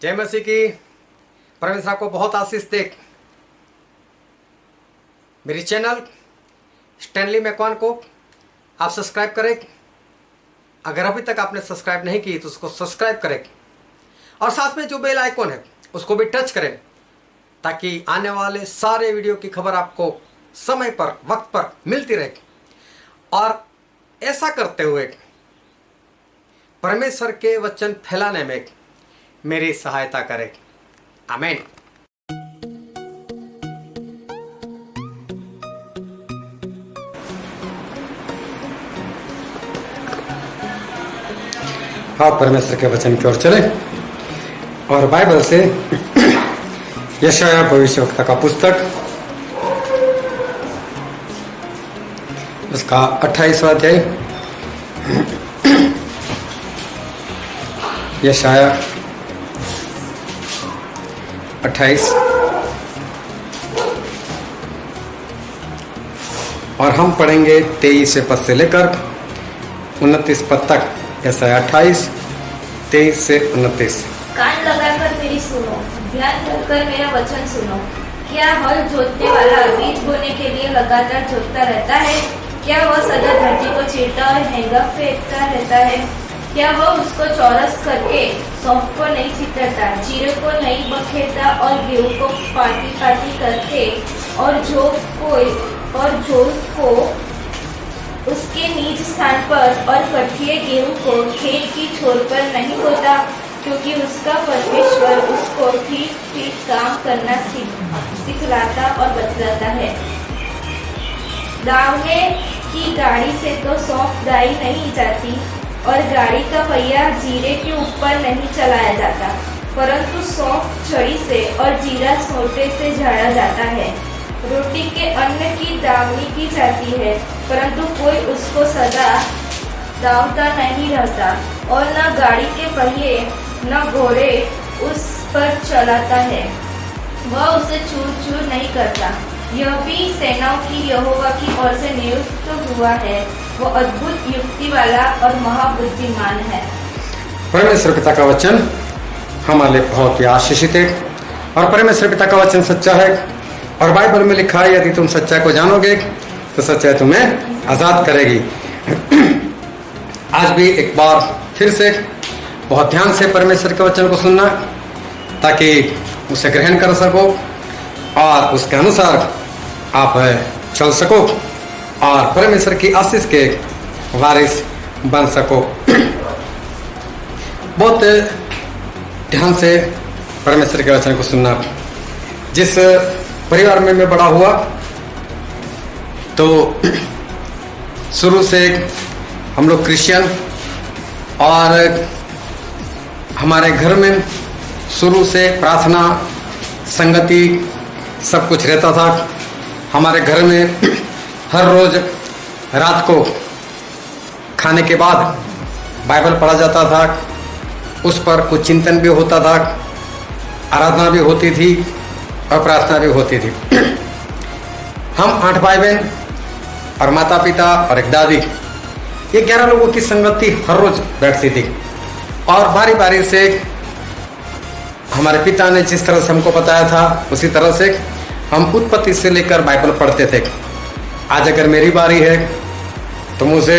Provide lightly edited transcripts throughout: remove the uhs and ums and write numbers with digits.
जय मसीह की। परमेश्वर को बहुत आशीष दे। मेरी चैनल स्टैनली मैकवान को आप सब्सक्राइब करें। अगर अभी तक आपने सब्सक्राइब नहीं की तो उसको सब्सक्राइब करें और साथ में जो बेल आइकॉन है उसको भी टच करें ताकि आने वाले सारे वीडियो की खबर आपको समय पर वक्त पर मिलती रहे और ऐसा करते हुए परमेश्वर के वचन फैलाने में मेरी सहायता करें। आमीन। हाँ, परमेश्वर के वचन की ओर चले और बाइबल से यशाया भविष्यवक्ता का पुस्तक उसका 28वां अध्याय। यशाया 28 और हम पढ़ेंगे 23 पद से लेकर 29 पद तक। यशाया 28 23 से 29। कान लगाकर मेरी सुनो, ध्यान रखकर मेरा वचन सुनो। क्या हल जोतने वाला बीज बोने के लिए लगातार जोतता रहता है? क्या वह सदा धरती को चीरता और हेंगा फेंकता रहता है? क्या वह उसको चौरस करके सौंफ को नहीं छितरता, जीरे को नहीं बखेरता और गेहूं को पाटी पाटी करके और जौ को उसके निज स्थान पर और कठिए गेहूं को खेत की छोर पर नहीं होता? क्योंकि उसका परमेश्वर उसको ठीक ठीक काम करना सिखलाता और बतलाता है। दावने की गाड़ी से तो सौंफ दाई नहीं जाती और गाड़ी का पहिया जीरे के ऊपर नहीं चलाया जाता, परंतु सौंफ छड़ी से और जीरा सोटे से झाड़ा जाता है। रोटी के अन्न की दावनी की जाती है, परंतु कोई उसको सदा दावता नहीं रहता और न गाड़ी के पहिए न घोड़े उस पर चलाता है। वह उसे चूर चूर नहीं करता। यह भी सेनाओं की यहोवा की ओर से नियुक्त हुआ है। वो अद्भुत युक्ति वाला और महाबुद्धिमान है। परमेश्वर पिता का वचन हमारे लिए बहुत ही आशीषित है और परमेश्वर पिता का वचन सच्चा है और बाइबल में लिखा है यदि तुम सच्चाई को जानोगे तो सच्चाई तुम्हें आजाद करेगी। आज भी एक बार फिर से बहुत ध्यान से परमेश्वर के वचन को सुनना ताकि उसे ग्रहण कर सको और उसके अनुसार आप चल सको और परमेश्वर की आशीष के वारिस बन सको। बहुत ध्यान से परमेश्वर के वचन को सुनना। जिस परिवार में मैं बड़ा हुआ तो शुरू से हम लोग क्रिश्चियन और हमारे घर में शुरू से प्रार्थना संगति सब कुछ रहता था। हमारे घर में हर रोज रात को खाने के बाद बाइबल पढ़ा जाता था। उस पर कुछ चिंतन भी होता था, आराधना भी होती थी और प्रार्थना भी होती थी। हम 8 भाई बहन और माता पिता और एक दादी, ये 11 लोगों की संगति हर रोज बैठती थी और बारी बारी से हमारे पिता ने जिस तरह से हमको बताया था उसी तरह से हम उत्पत्ति से लेकर बाइबल पढ़ते थे। आज अगर मेरी बारी है तो मुझे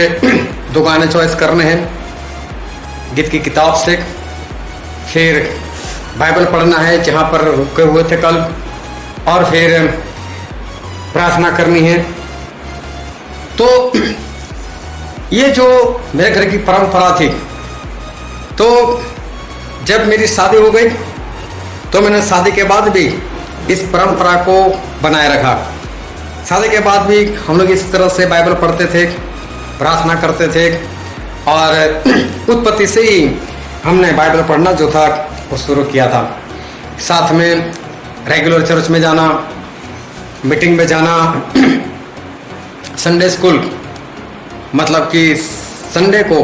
2 गाने चॉइस करने हैं गीत की किताब से, फिर बाइबल पढ़ना है जहाँ पर रुके हुए थे कल, और फिर प्रार्थना करनी है। तो ये जो मेरे घर की परंपरा थी, तो जब मेरी शादी हो गई तो मैंने शादी के बाद भी इस परंपरा को बनाए रखा। शादी के बाद भी हम लोग इस तरह से बाइबल पढ़ते थे, प्रार्थना करते थे और उत्पत्ति से ही हमने बाइबल पढ़ना जो था वो शुरू किया था। साथ में रेगुलर चर्च में जाना, मीटिंग में जाना, संडे स्कूल मतलब कि संडे को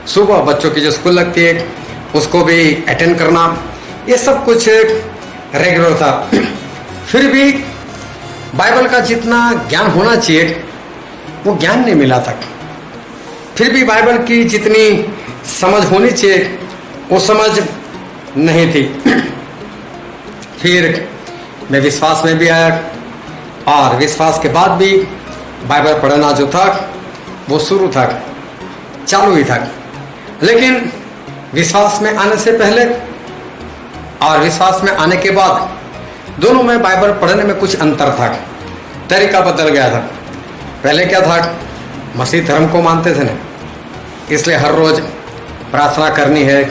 सुबह बच्चों की जो स्कूल लगती है उसको भी अटेंड करना, ये सब कुछ रेगुलर था। फिर भी बाइबल का जितना ज्ञान होना चाहिए वो ज्ञान नहीं मिला था। फिर भी बाइबल की जितनी समझ होनी चाहिए वो समझ नहीं थी। फिर मैं विश्वास में भी आया और विश्वास के बाद भी बाइबल पढ़ना जो था वो शुरू था, चालू ही था। लेकिन विश्वास में आने से पहले और विश्वास में आने के बाद दोनों में बाइबल पढ़ने में कुछ अंतर था, तरीका बदल गया था। पहले क्या था, मसीह धर्म को मानते थे ना, इसलिए हर रोज प्रार्थना करनी है,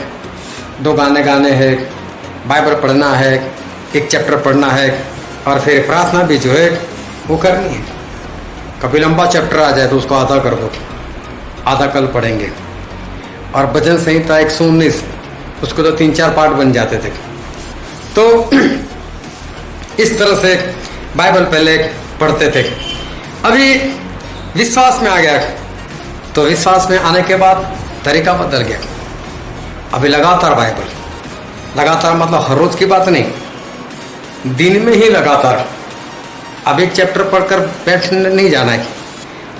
2 गाने गाने हैं, बाइबल पढ़ना है, 1 चैप्टर पढ़ना है और फिर प्रार्थना भी जो है वो करनी है। कभी लंबा चैप्टर आ जाए तो उसको आधा कर दो, आधा कल पढ़ेंगे। और भजन संहिता 119 उसको तो 3-4 पार्ट बन जाते थे। तो इस तरह से बाइबल पहले पढ़ते थे। अभी विश्वास में आ गया तो विश्वास में आने के बाद तरीका बदल गया। अभी लगातार बाइबल, लगातार मतलब हर रोज की बात नहीं, दिन में ही लगातार। अब 1 चैप्टर पढ़कर बैठने नहीं जाना है,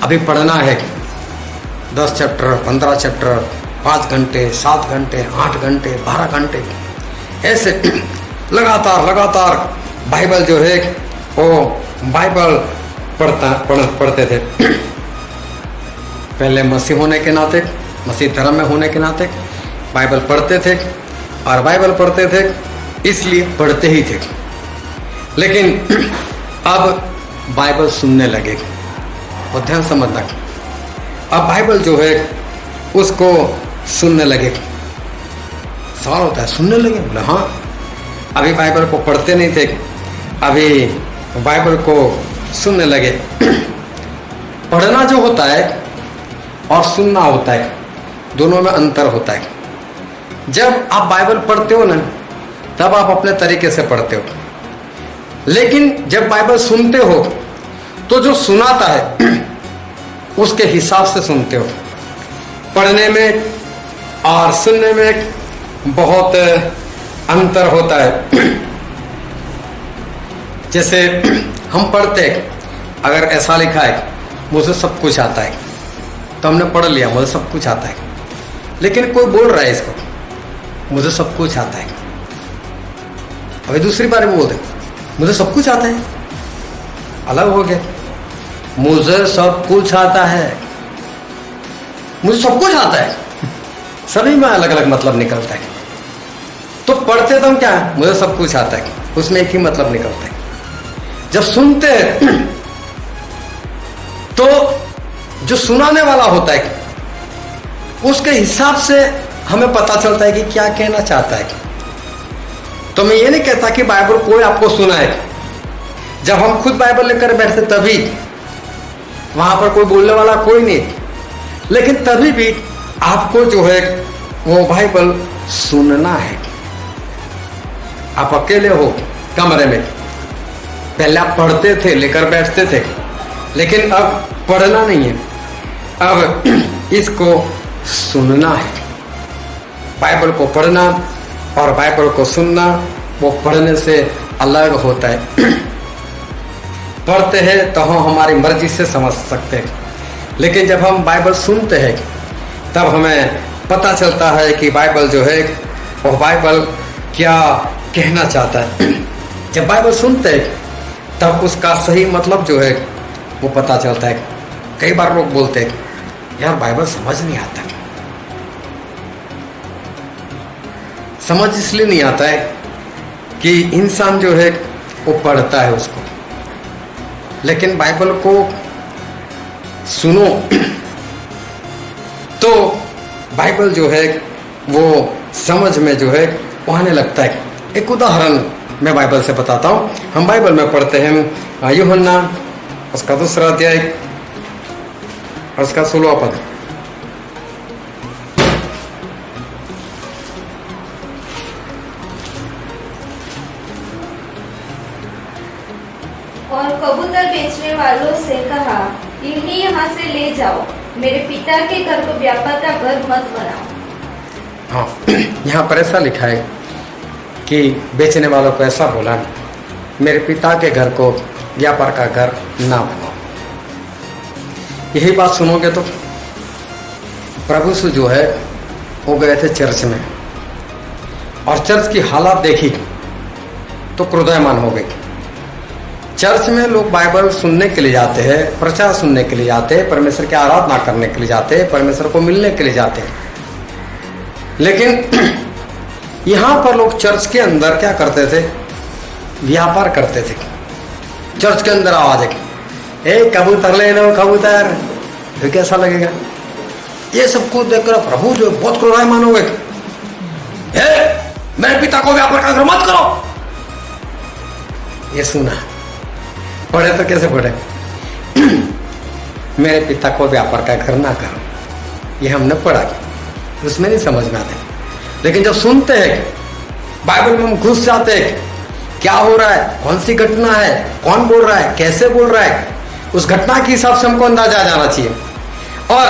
अभी पढ़ना है 10 चैप्टर, 15 चैप्टर, 5 घंटे, 7 घंटे, 8 घंटे, 12 घंटे, ऐसे लगातार बाइबल जो है वो बाइबल पढ़ते थे। पहले मसीह होने के नाते, मसीह धर्म में होने के नाते बाइबल पढ़ते थे और बाइबल पढ़ते थे इसलिए पढ़ते ही थे। लेकिन अब बाइबल सुनने लगे, और ध्यान समझना, अब बाइबल जो है उसको सुनने लगे। सवाल होता है सुनने लगे, बोले हाँ। अभी बाइबल को पढ़ते नहीं थे, अभी बाइबल को सुनने लगे। पढ़ना जो होता है और सुनना होता है, दोनों में अंतर होता है। जब आप बाइबल पढ़ते हो ना, तब आप अपने तरीके से पढ़ते हो, लेकिन जब बाइबल सुनते हो तो जो सुनाता है उसके हिसाब से सुनते हो। पढ़ने में और सुनने में बहुत अंतर होता है। जैसे हम पढ़ते, अगर ऐसा लिखा है मुझे सब कुछ आता है, तो हमने पढ़ लिया मुझे सब कुछ आता है। लेकिन कोई बोल रहा है इसको, मुझे सब कुछ आता है, अभी दूसरी बार बोल दे मुझे सब कुछ आता है, अलग हो गया। मुझे सब कुछ आता है, मुझे सब कुछ आता है, सभी में अलग अलग मतलब निकलता है। तो पढ़ते तो हम क्या है, मुझे सब कुछ आता है, उसमें एक ही मतलब निकलता है। जब सुनते हैं तो जो सुनाने वाला होता है उसके हिसाब से हमें पता चलता है कि क्या कहना चाहता है। तो मैं ये नहीं कहता कि बाइबल कोई आपको सुनाए, जब हम खुद बाइबल लेकर बैठते तभी, वहां पर कोई बोलने वाला कोई नहीं, लेकिन तभी भी आपको जो है वो बाइबल सुनना है। आप अकेले हो कमरे में, पहले आप पढ़ते थे, लेकर बैठते थे, लेकिन अब पढ़ना नहीं है, अब इसको सुनना है। बाइबल को पढ़ना और बाइबल को सुनना वो पढ़ने से अलग होता है। पढ़ते हैं तो हम हमारी मर्जी से समझ सकते हैं, लेकिन जब हम बाइबल सुनते हैं तब हमें पता चलता है कि बाइबल जो है वो बाइबल क्या कहना चाहता है। जब बाइबल सुनते हैं तब उसका सही मतलब जो है वो पता चलता है। कई बार लोग बोलते हैं यार बाइबल समझ नहीं आता। समझ इसलिए नहीं आता है कि इंसान जो है वो पढ़ता है उसको, लेकिन बाइबल को सुनो तो बाइबल जो है वो समझ में जो है वो आने लगता है। एक उदाहरण मैं बाइबल से बताता हूँ। हम बाइबल में पढ़ते हैं यूहन्ना उसका 2 अध्याय और उसका 16वां पद। और कबूतर बेचने वालों से कहा, इन्हें यहाँ से ले जाओ, मेरे पिता के घर को व्यापार का घर मत बनाओ। हाँ, यहाँ पर ऐसा लिखा है कि बेचने वालों को ऐसा बोला, मेरे पिता के घर को व्यापार का घर ना बनाओ। यही बात सुनोगे तो प्रभु यीशु जो है वो गए थे चर्च में और चर्च की हालात देखी तो क्रोधायमान हो गई। चर्च में लोग बाइबल सुनने के लिए जाते हैं, प्रचार सुनने के लिए जाते हैं, परमेश्वर की आराधना करने के लिए जाते हैं, परमेश्वर को मिलने के लिए जाते हैं। लेकिन यहाँ पर लोग चर्च के अंदर क्या करते थे? व्यापार करते थे। चर्च के अंदर आवाज है, ए कबूतर ले लो कबूतर, तो कैसा लगेगा? ये सबको देखकर प्रभु जो बहुत क्रोधायमान हो गए, मेरे पिता को व्यापार का घर मत करो। ये सुना, पढ़े तो कैसे पढ़े? मेरे पिता को व्यापार का घर ना करो, ये हमने पढ़ा, उसमें नहीं समझ में आते। लेकिन जब सुनते हैं, बाइबल में हम घुस जाते हैं, क्या हो रहा है, कौन सी घटना है, कौन बोल रहा है, कैसे बोल रहा है, उस घटना के हिसाब से हमको अंदाजा आ जाना चाहिए। और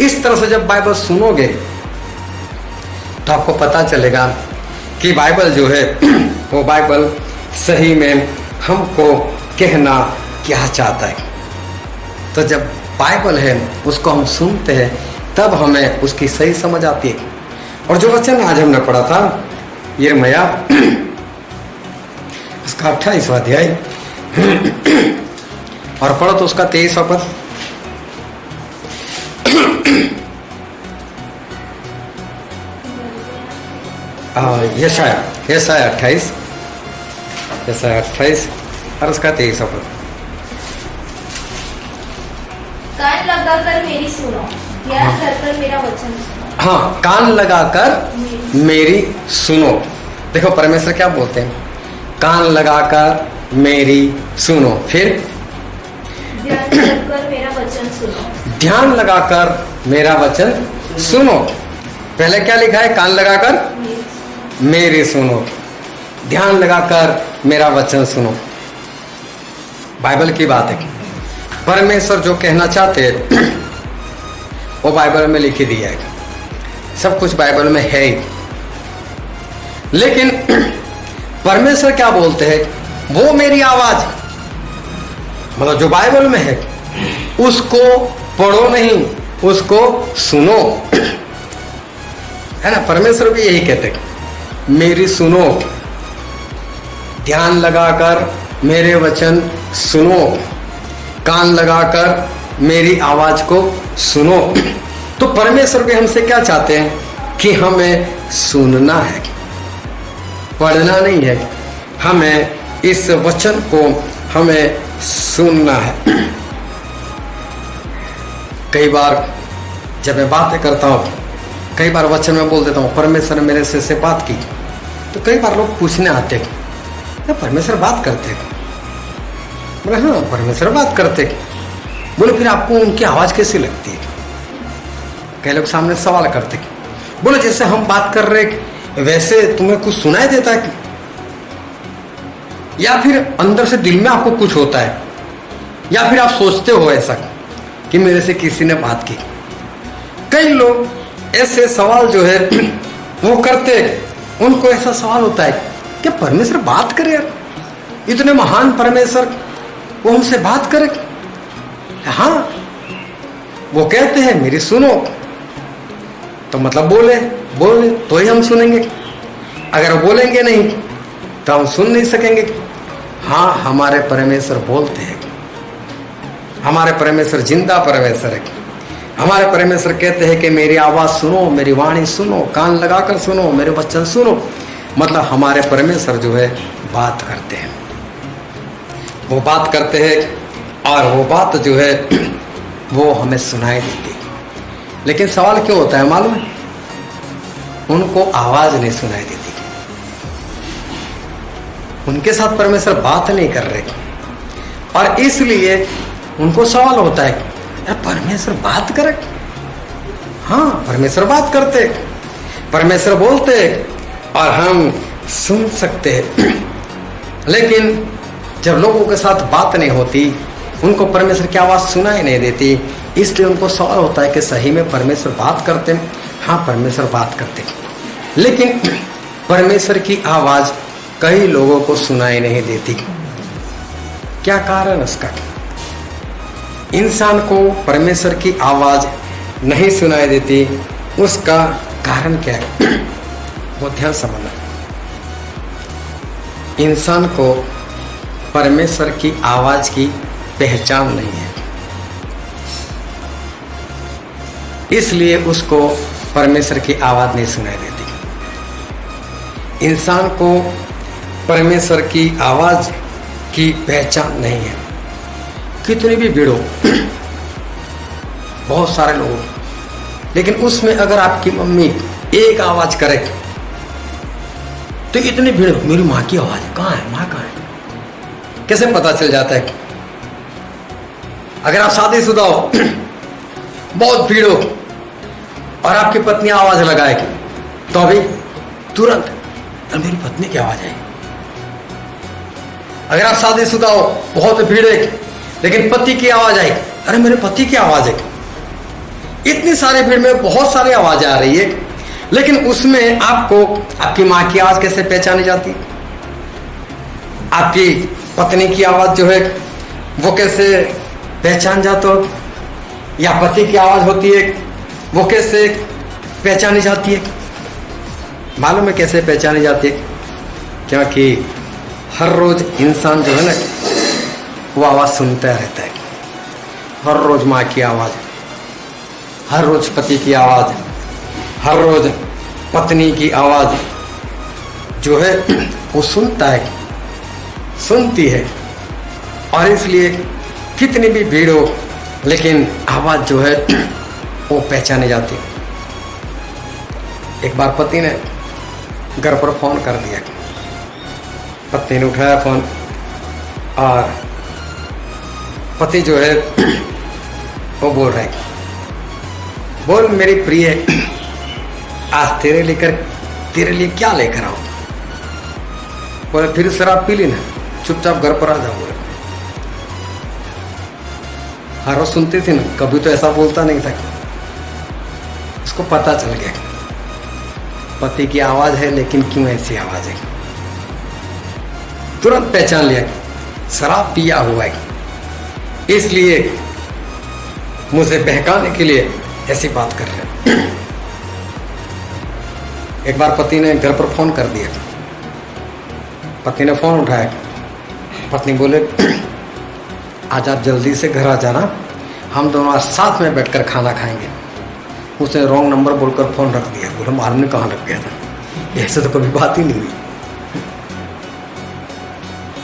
इस तरह से जब बाइबल सुनोगे तो आपको पता चलेगा कि बाइबल जो है वो बाइबल सही में हमको कहना क्या चाहता है। तो जब बाइबल है उसको हम सुनते हैं तब हमें उसकी सही समझ आती है। और जो वचन आज हमने पढ़ा था यिर्मयाह उसका 28वां अध्याय और पढ़ो तो उसका 23वां पद। यशायाह 28 और उसका 23वां पद। कान लगाकर मेरी सुनो, ध्यान कर मेरा वचन सुनो। हाँ, कान लगाकर मेरी सुनो। देखो परमेश्वर क्या बोलते हैं, कान लगाकर मेरी सुनो। फिर ध्यान कर मेरा वचन सुनो। ध्यान लगाकर मेरा वचन सुनो। पहले क्या लिखा है? कान लगाकर मेरी सुनो, ध्यान लगाकर मेरा वचन सुनो। बाइबल की बात है, परमेश्वर जो कहना चाहते हैं वो बाइबल में लिख दिया है, सब कुछ बाइबल में है ही। लेकिन परमेश्वर क्या बोलते हैं, वो मेरी आवाज मतलब जो बाइबल में है उसको पढ़ो नहीं, उसको सुनो, है ना। परमेश्वर भी यही कहते हैं, मेरी सुनो, ध्यान लगाकर मेरे वचन सुनो, कान लगाकर मेरी आवाज को सुनो। तो परमेश्वर भी हमसे क्या चाहते हैं कि हमें सुनना है, पढ़ना नहीं है, हमें इस वचन को हमें सुनना है। कई बार जब मैं बातें करता हूँ, कई बार वचन में बोल देता हूँ परमेश्वर ने मेरे से बात की, तो कई बार लोग पूछने आते हैं परमेश्वर बात करते हैं? बोले हाँ परमेश्वर बात करते। बोले फिर आपको उनकी आवाज कैसी लगती है? कई लोग सामने सवाल करते, बोले जैसे हम बात कर रहे वैसे तुम्हें कुछ सुनाई देता है, या फिर अंदर से दिल में आपको कुछ होता है, या फिर आप सोचते हो ऐसा कि मेरे से किसी ने बात की। कई लोग ऐसे सवाल जो है वो करते, उनको ऐसा सवाल होता है कि परमेश्वर बात करे यार, इतने महान परमेश्वर वो हमसे बात करे। हाँ, वो कहते हैं मेरी सुनो, तो मतलब बोले तो ही हम सुनेंगे, अगर बोलेंगे नहीं तो हम सुन नहीं सकेंगे। हाँ, हमारे परमेश्वर बोलते हैं, हमारे परमेश्वर जिंदा परमेश्वर है। हमारे परमेश्वर कहते हैं कि मेरी आवाज सुनो, मेरी वाणी सुनो, कान लगाकर सुनो, मेरे वचन सुनो। मतलब हमारे परमेश्वर जो है बात करते हैं, वो बात करते हैं और वो बात जो है वो हमें सुनाई देती है। लेकिन सवाल क्यों होता है मालूम है? उनको आवाज नहीं सुनाई देती, उनके साथ परमेश्वर बात नहीं कर रहे, और इसलिए उनको सवाल होता है यार परमेश्वर बात करे। हाँ, परमेश्वर बात करते, परमेश्वर बोलते और हम सुन सकते हैं। लेकिन जब लोगों के साथ बात नहीं होती, उनको परमेश्वर की आवाज सुनाई नहीं देती, इसलिए उनको सवाल होता है कि सही में परमेश्वर बात करते? हाँ, परमेश्वर बात करते, लेकिन परमेश्वर की आवाज कई लोगों को सुनाई नहीं देती। क्या कारण उसका? इंसान को परमेश्वर की आवाज नहीं सुनाई देती, उसका कारण क्या है? वो ध्यान समझना। इंसान को परमेश्वर की आवाज की पहचान नहीं है, इसलिए उसको परमेश्वर की आवाज नहीं सुनाई देती। इंसान को परमेश्वर की आवाज की पहचान नहीं है। कितनी भी भीड़ हो, बहुत सारे लोग, लेकिन उसमें अगर आपकी मम्मी एक आवाज करे तो इतनी भीड़, मेरी माँ की आवाज कहाँ है, माँ कहाँ है, कैसे पता चल जाता है? अगर आप शादीशुदा हो, बहुत भीड़ हो और आपकी पत्नी आवाज लगाएगी तो अभी तुरंत मेरी पत्नी की आवाज है। अगर आप शादीशुदा हो, बहुत भीड़ है, लेकिन पति की आवाज आई, अरे मेरे पति की आवाज है। इतनी सारी भीड़ में बहुत सारी आवाजें आ रही है, लेकिन उसमें आपको आपकी माँ की आवाज कैसे पहचानी जाती है? आपकी पत्नी की आवाज जो है वो कैसे पहचान जाते हो? या पति की आवाज होती है वो कैसे पहचानी जाती है? मालूम है कैसे पहचानी जाती है? क्योंकि हर रोज इंसान जो है ना वो आवाज सुनता रहता है। हर रोज माँ की आवाज, हर रोज पति की आवाज, हर रोज पत्नी की आवाज जो है वो सुनता है, सुनती है। और इसलिए कितनी भी भीड़ हो, लेकिन आवाज जो है वो पहचानी जाती है। एक बार पति ने घर पर फोन कर दिया, पत्नी ने उठाया फोन और पति जो है वो बोल रहा है, बोल मेरी प्रिय, आज तेरे लिए क्या लेकर आऊं? बोले फिर शराब पी ली ना, चुपचाप घर पर आ जाओ। बोले हर रोज सुनती थी ना, कभी तो ऐसा बोलता नहीं था। उसको पता चल गया पति की आवाज है, लेकिन क्यों ऐसी आवाज है? तुरंत पहचान लिया शराब पिया हुआ है, इसलिए मुझे बहकाने के लिए ऐसी बात कर रहे हैं। एक बार पति ने घर पर फोन कर दिया, पत्नी ने फोन उठाया, पत्नी बोले आज आप जल्दी से घर आ जाना, हम दोनों आज साथ में बैठकर खाना खाएंगे। उसने रॉन्ग नंबर बोलकर फोन रख दिया। बोला मालूम नहीं कहाँ रख गया था, ऐसे तो कभी बात ही नहीं हुई।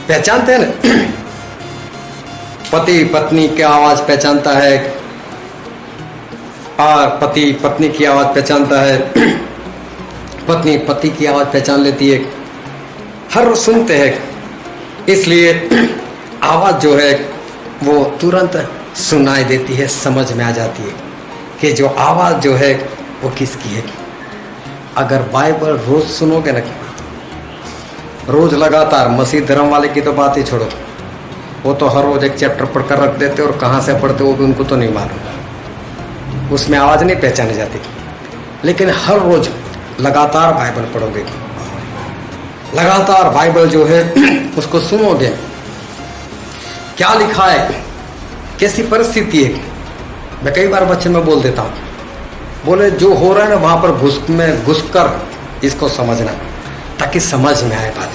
पहचानते हैं ना, पति पत्नी की आवाज पहचानता है और पति पत्नी की आवाज पहचानता है, पत्नी पति की आवाज पहचान लेती है। हर रोज सुनते हैं, इसलिए आवाज जो है वो तुरंत सुनाई देती है, समझ में आ जाती है कि जो आवाज जो है वो किसकी है। अगर बाइबल रोज सुनोगे ना, रोज लगातार, मसीह धर्म वाले की तो बात ही छोड़ो, वो तो हर रोज एक चैप्टर पढ़कर रख देते और कहाँ से पढ़ते वो भी उनको तो नहीं मालूम, उसमें आवाज नहीं पहचानी जाती। लेकिन हर रोज लगातार बाइबल पढ़ोगे, लगातार बाइबल जो है उसको सुनोगे, क्या लिखा है, कैसी परिस्थिति है। मैं कई बार बच्चे में बोल देता हूँ, बोले जो हो रहा है ना वहां पर घुसकर इसको समझना, ताकि समझ में आए बात।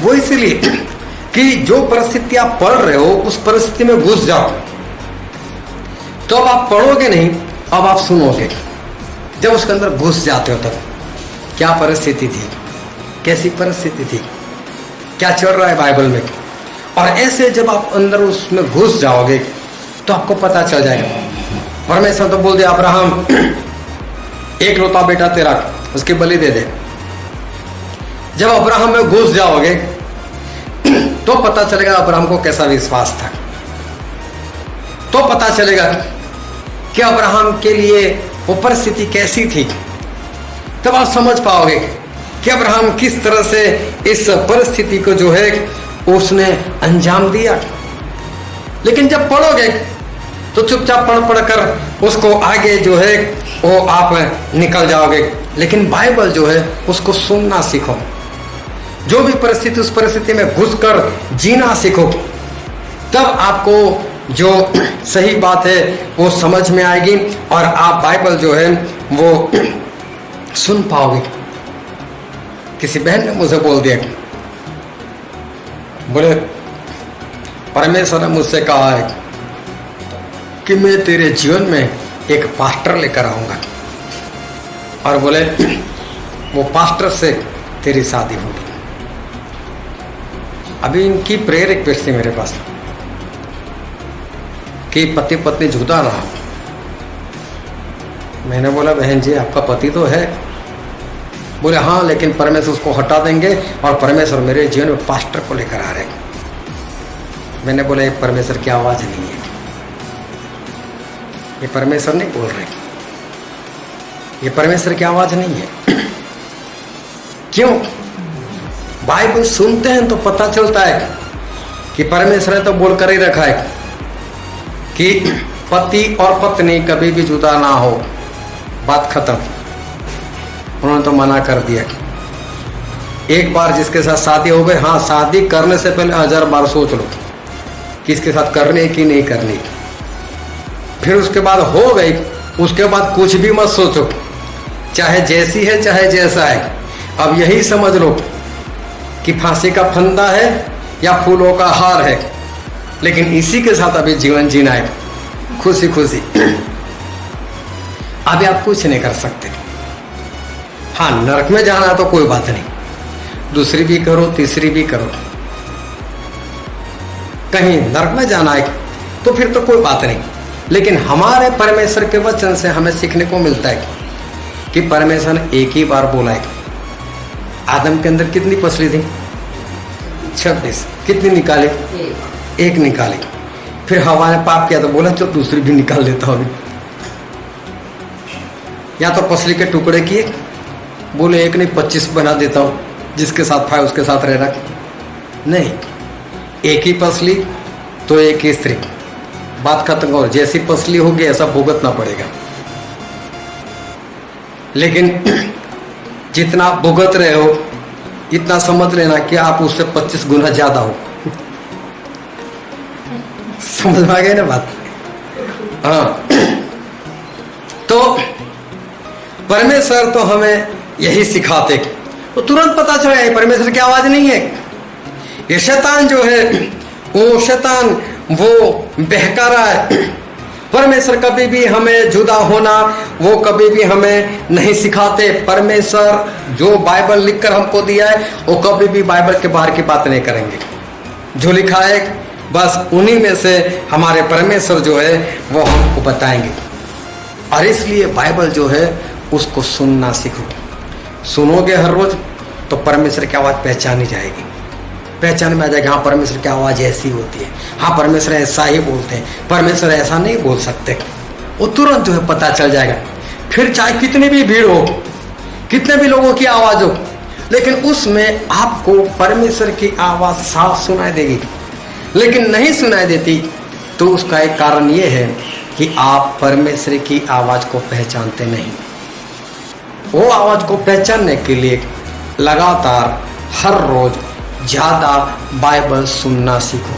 वो इसलिए कि जो परिस्थिति आप पढ़ रहे हो उस परिस्थिति में घुस जाओ, तो अब आप पढ़ोगे नहीं, अब आप सुनोगे। जब उसके अंदर घुस जाते हो तब क्या परिस्थिति थी, कैसी परिस्थिति थी, क्या चल रहा है बाइबल में, और ऐसे जब आप अंदर उसमें घुस जाओगे तो आपको पता चल जाएगा। परमेश्वर तो बोल दे अब्राहम एक लौता बेटा तेरा उसकी बलि दे दे। जब अब्राहम में घुस जाओगे तो पता चलेगा अब्राहम को कैसा विश्वास था, तो पता चलेगा कि अब्राहम के लिए वो परिस्थिति कैसी थी। तब आप समझ पाओगे कि अब्राहम किस तरह से इस परिस्थिति को जो है उसने अंजाम दिया। लेकिन जब पढ़ोगे तो चुपचाप पढ़ कर उसको आगे जो है वो आप निकल जाओगे। लेकिन बाइबल जो है उसको सुनना सीखो, जो भी परिस्थिति उस परिस्थिति में घुसकर जीना सीखो, तब आपको जो सही बात है वो समझ में आएगी और आप बाइबल जो है वो सुन पाओगे। किसी बहन ने मुझे बोल दिया बोले परमेश्वर ने मुझसे कहा है कि मैं तेरे जीवन में एक पास्टर लेकर आऊंगा और बोले वो पास्टर से तेरी शादी होगी। अभी इनकी प्रेयर रिक्वेस्ट थी मेरे पास कि पति पत्नी जुदा रहा। मैंने बोला बहन जी आपका पति तो है। बोले हाँ, लेकिन परमेश्वर उसको हटा देंगे और परमेश्वर मेरे जीवन में पास्टर को लेकर आ रहे हैं। मैंने बोला ये परमेश्वर की आवाज नहीं है, ये परमेश्वर नहीं बोल रहे, ये परमेश्वर की आवाज नहीं है। क्यों? बाइबल सुनते हैं तो पता चलता है कि परमेश्वर ने तो बोल कर ही रखा है कि पति और पत्नी कभी भी जुदा ना हो, बात खत्म। उन्होंने तो मना कर दिया। एक बार जिसके साथ शादी हो गई, हाँ शादी करने से पहले 1000 बार सोच लो कि इसके साथ करनी कि नहीं करनी। फिर उसके बाद हो गई, उसके बाद कुछ भी मत सोचो, चाहे जैसी है चाहे जैसा है। अब यही समझ लो कि फांसी का फंदा है या फूलों का हार है, लेकिन इसी के साथ अभी जीवन जीना है खुशी खुशी। अभी आप कुछ नहीं कर सकते। हाँ, नरक में जाना तो कोई बात नहीं, दूसरी भी करो तीसरी भी करो। कहीं नरक में जाना है तो फिर तो कोई बात नहीं, लेकिन हमारे परमेश्वर के वचन से हमें सीखने को मिलता है कि परमेश्वर ने एक ही बार बोला है। आदम के अंदर कितनी पसली थी? 26। कितनी निकाले? एक निकाले। फिर हवा ने पाप किया तो बोला चलो दूसरी भी निकाल लेता हूं। या तो पसली के टुकड़े किए, बोले एक नहीं 25 बना देता हूं, जिसके साथ खाए उसके साथ रहना। नहीं, एक ही पसली तो एक ही स्त्री, बात खत्म। और जैसी पसली होगी ऐसा भुगतना पड़ेगा। लेकिन जितना भुगत रहे हो इतना समझ लेना कि आप उससे 25 गुना ज्यादा हो। समझ में आ गई ना बात? हाँ, तो परमेश्वर तो हमें यही सिखाते, तो तुरंत पता चल गया परमेश्वर की आवाज नहीं है। ये शैतान जो है वो शैतान वो बहका रहा है। परमेश्वर कभी भी हमें जुदा होना वो कभी भी हमें नहीं सिखाते। परमेश्वर जो बाइबल लिखकर हमको दिया है वो कभी भी बाइबल के बाहर की बात नहीं करेंगे। जो लिखा है बस उन्हीं में से हमारे परमेश्वर जो है वो हमको बताएंगे। और इसलिए बाइबल जो है उसको सुनना सीखो। सुनोगे हर रोज तो परमेश्वर की आवाज पहचानी जाएगी, पहचान में आ जाएगा। हाँ, परमेश्वर की आवाज ऐसी होती है, हाँ परमेश्वर ऐसा ही बोलते हैं, परमेश्वर ऐसा नहीं बोल सकते। वो तुरंत जो है पता चल जाएगा। फिर चाहे कितनी भी भीड़ हो, कितने भी लोगों की आवाज हो, लेकिन उसमें आपको परमेश्वर की आवाज साफ सुनाई देगी। लेकिन नहीं सुनाई देती तो उसका एक कारण ये है कि आप परमेश्वर की आवाज को पहचानते नहीं। वो आवाज को पहचानने के लिए लगातार हर रोज ज्यादा बाइबल सुनना सीखो।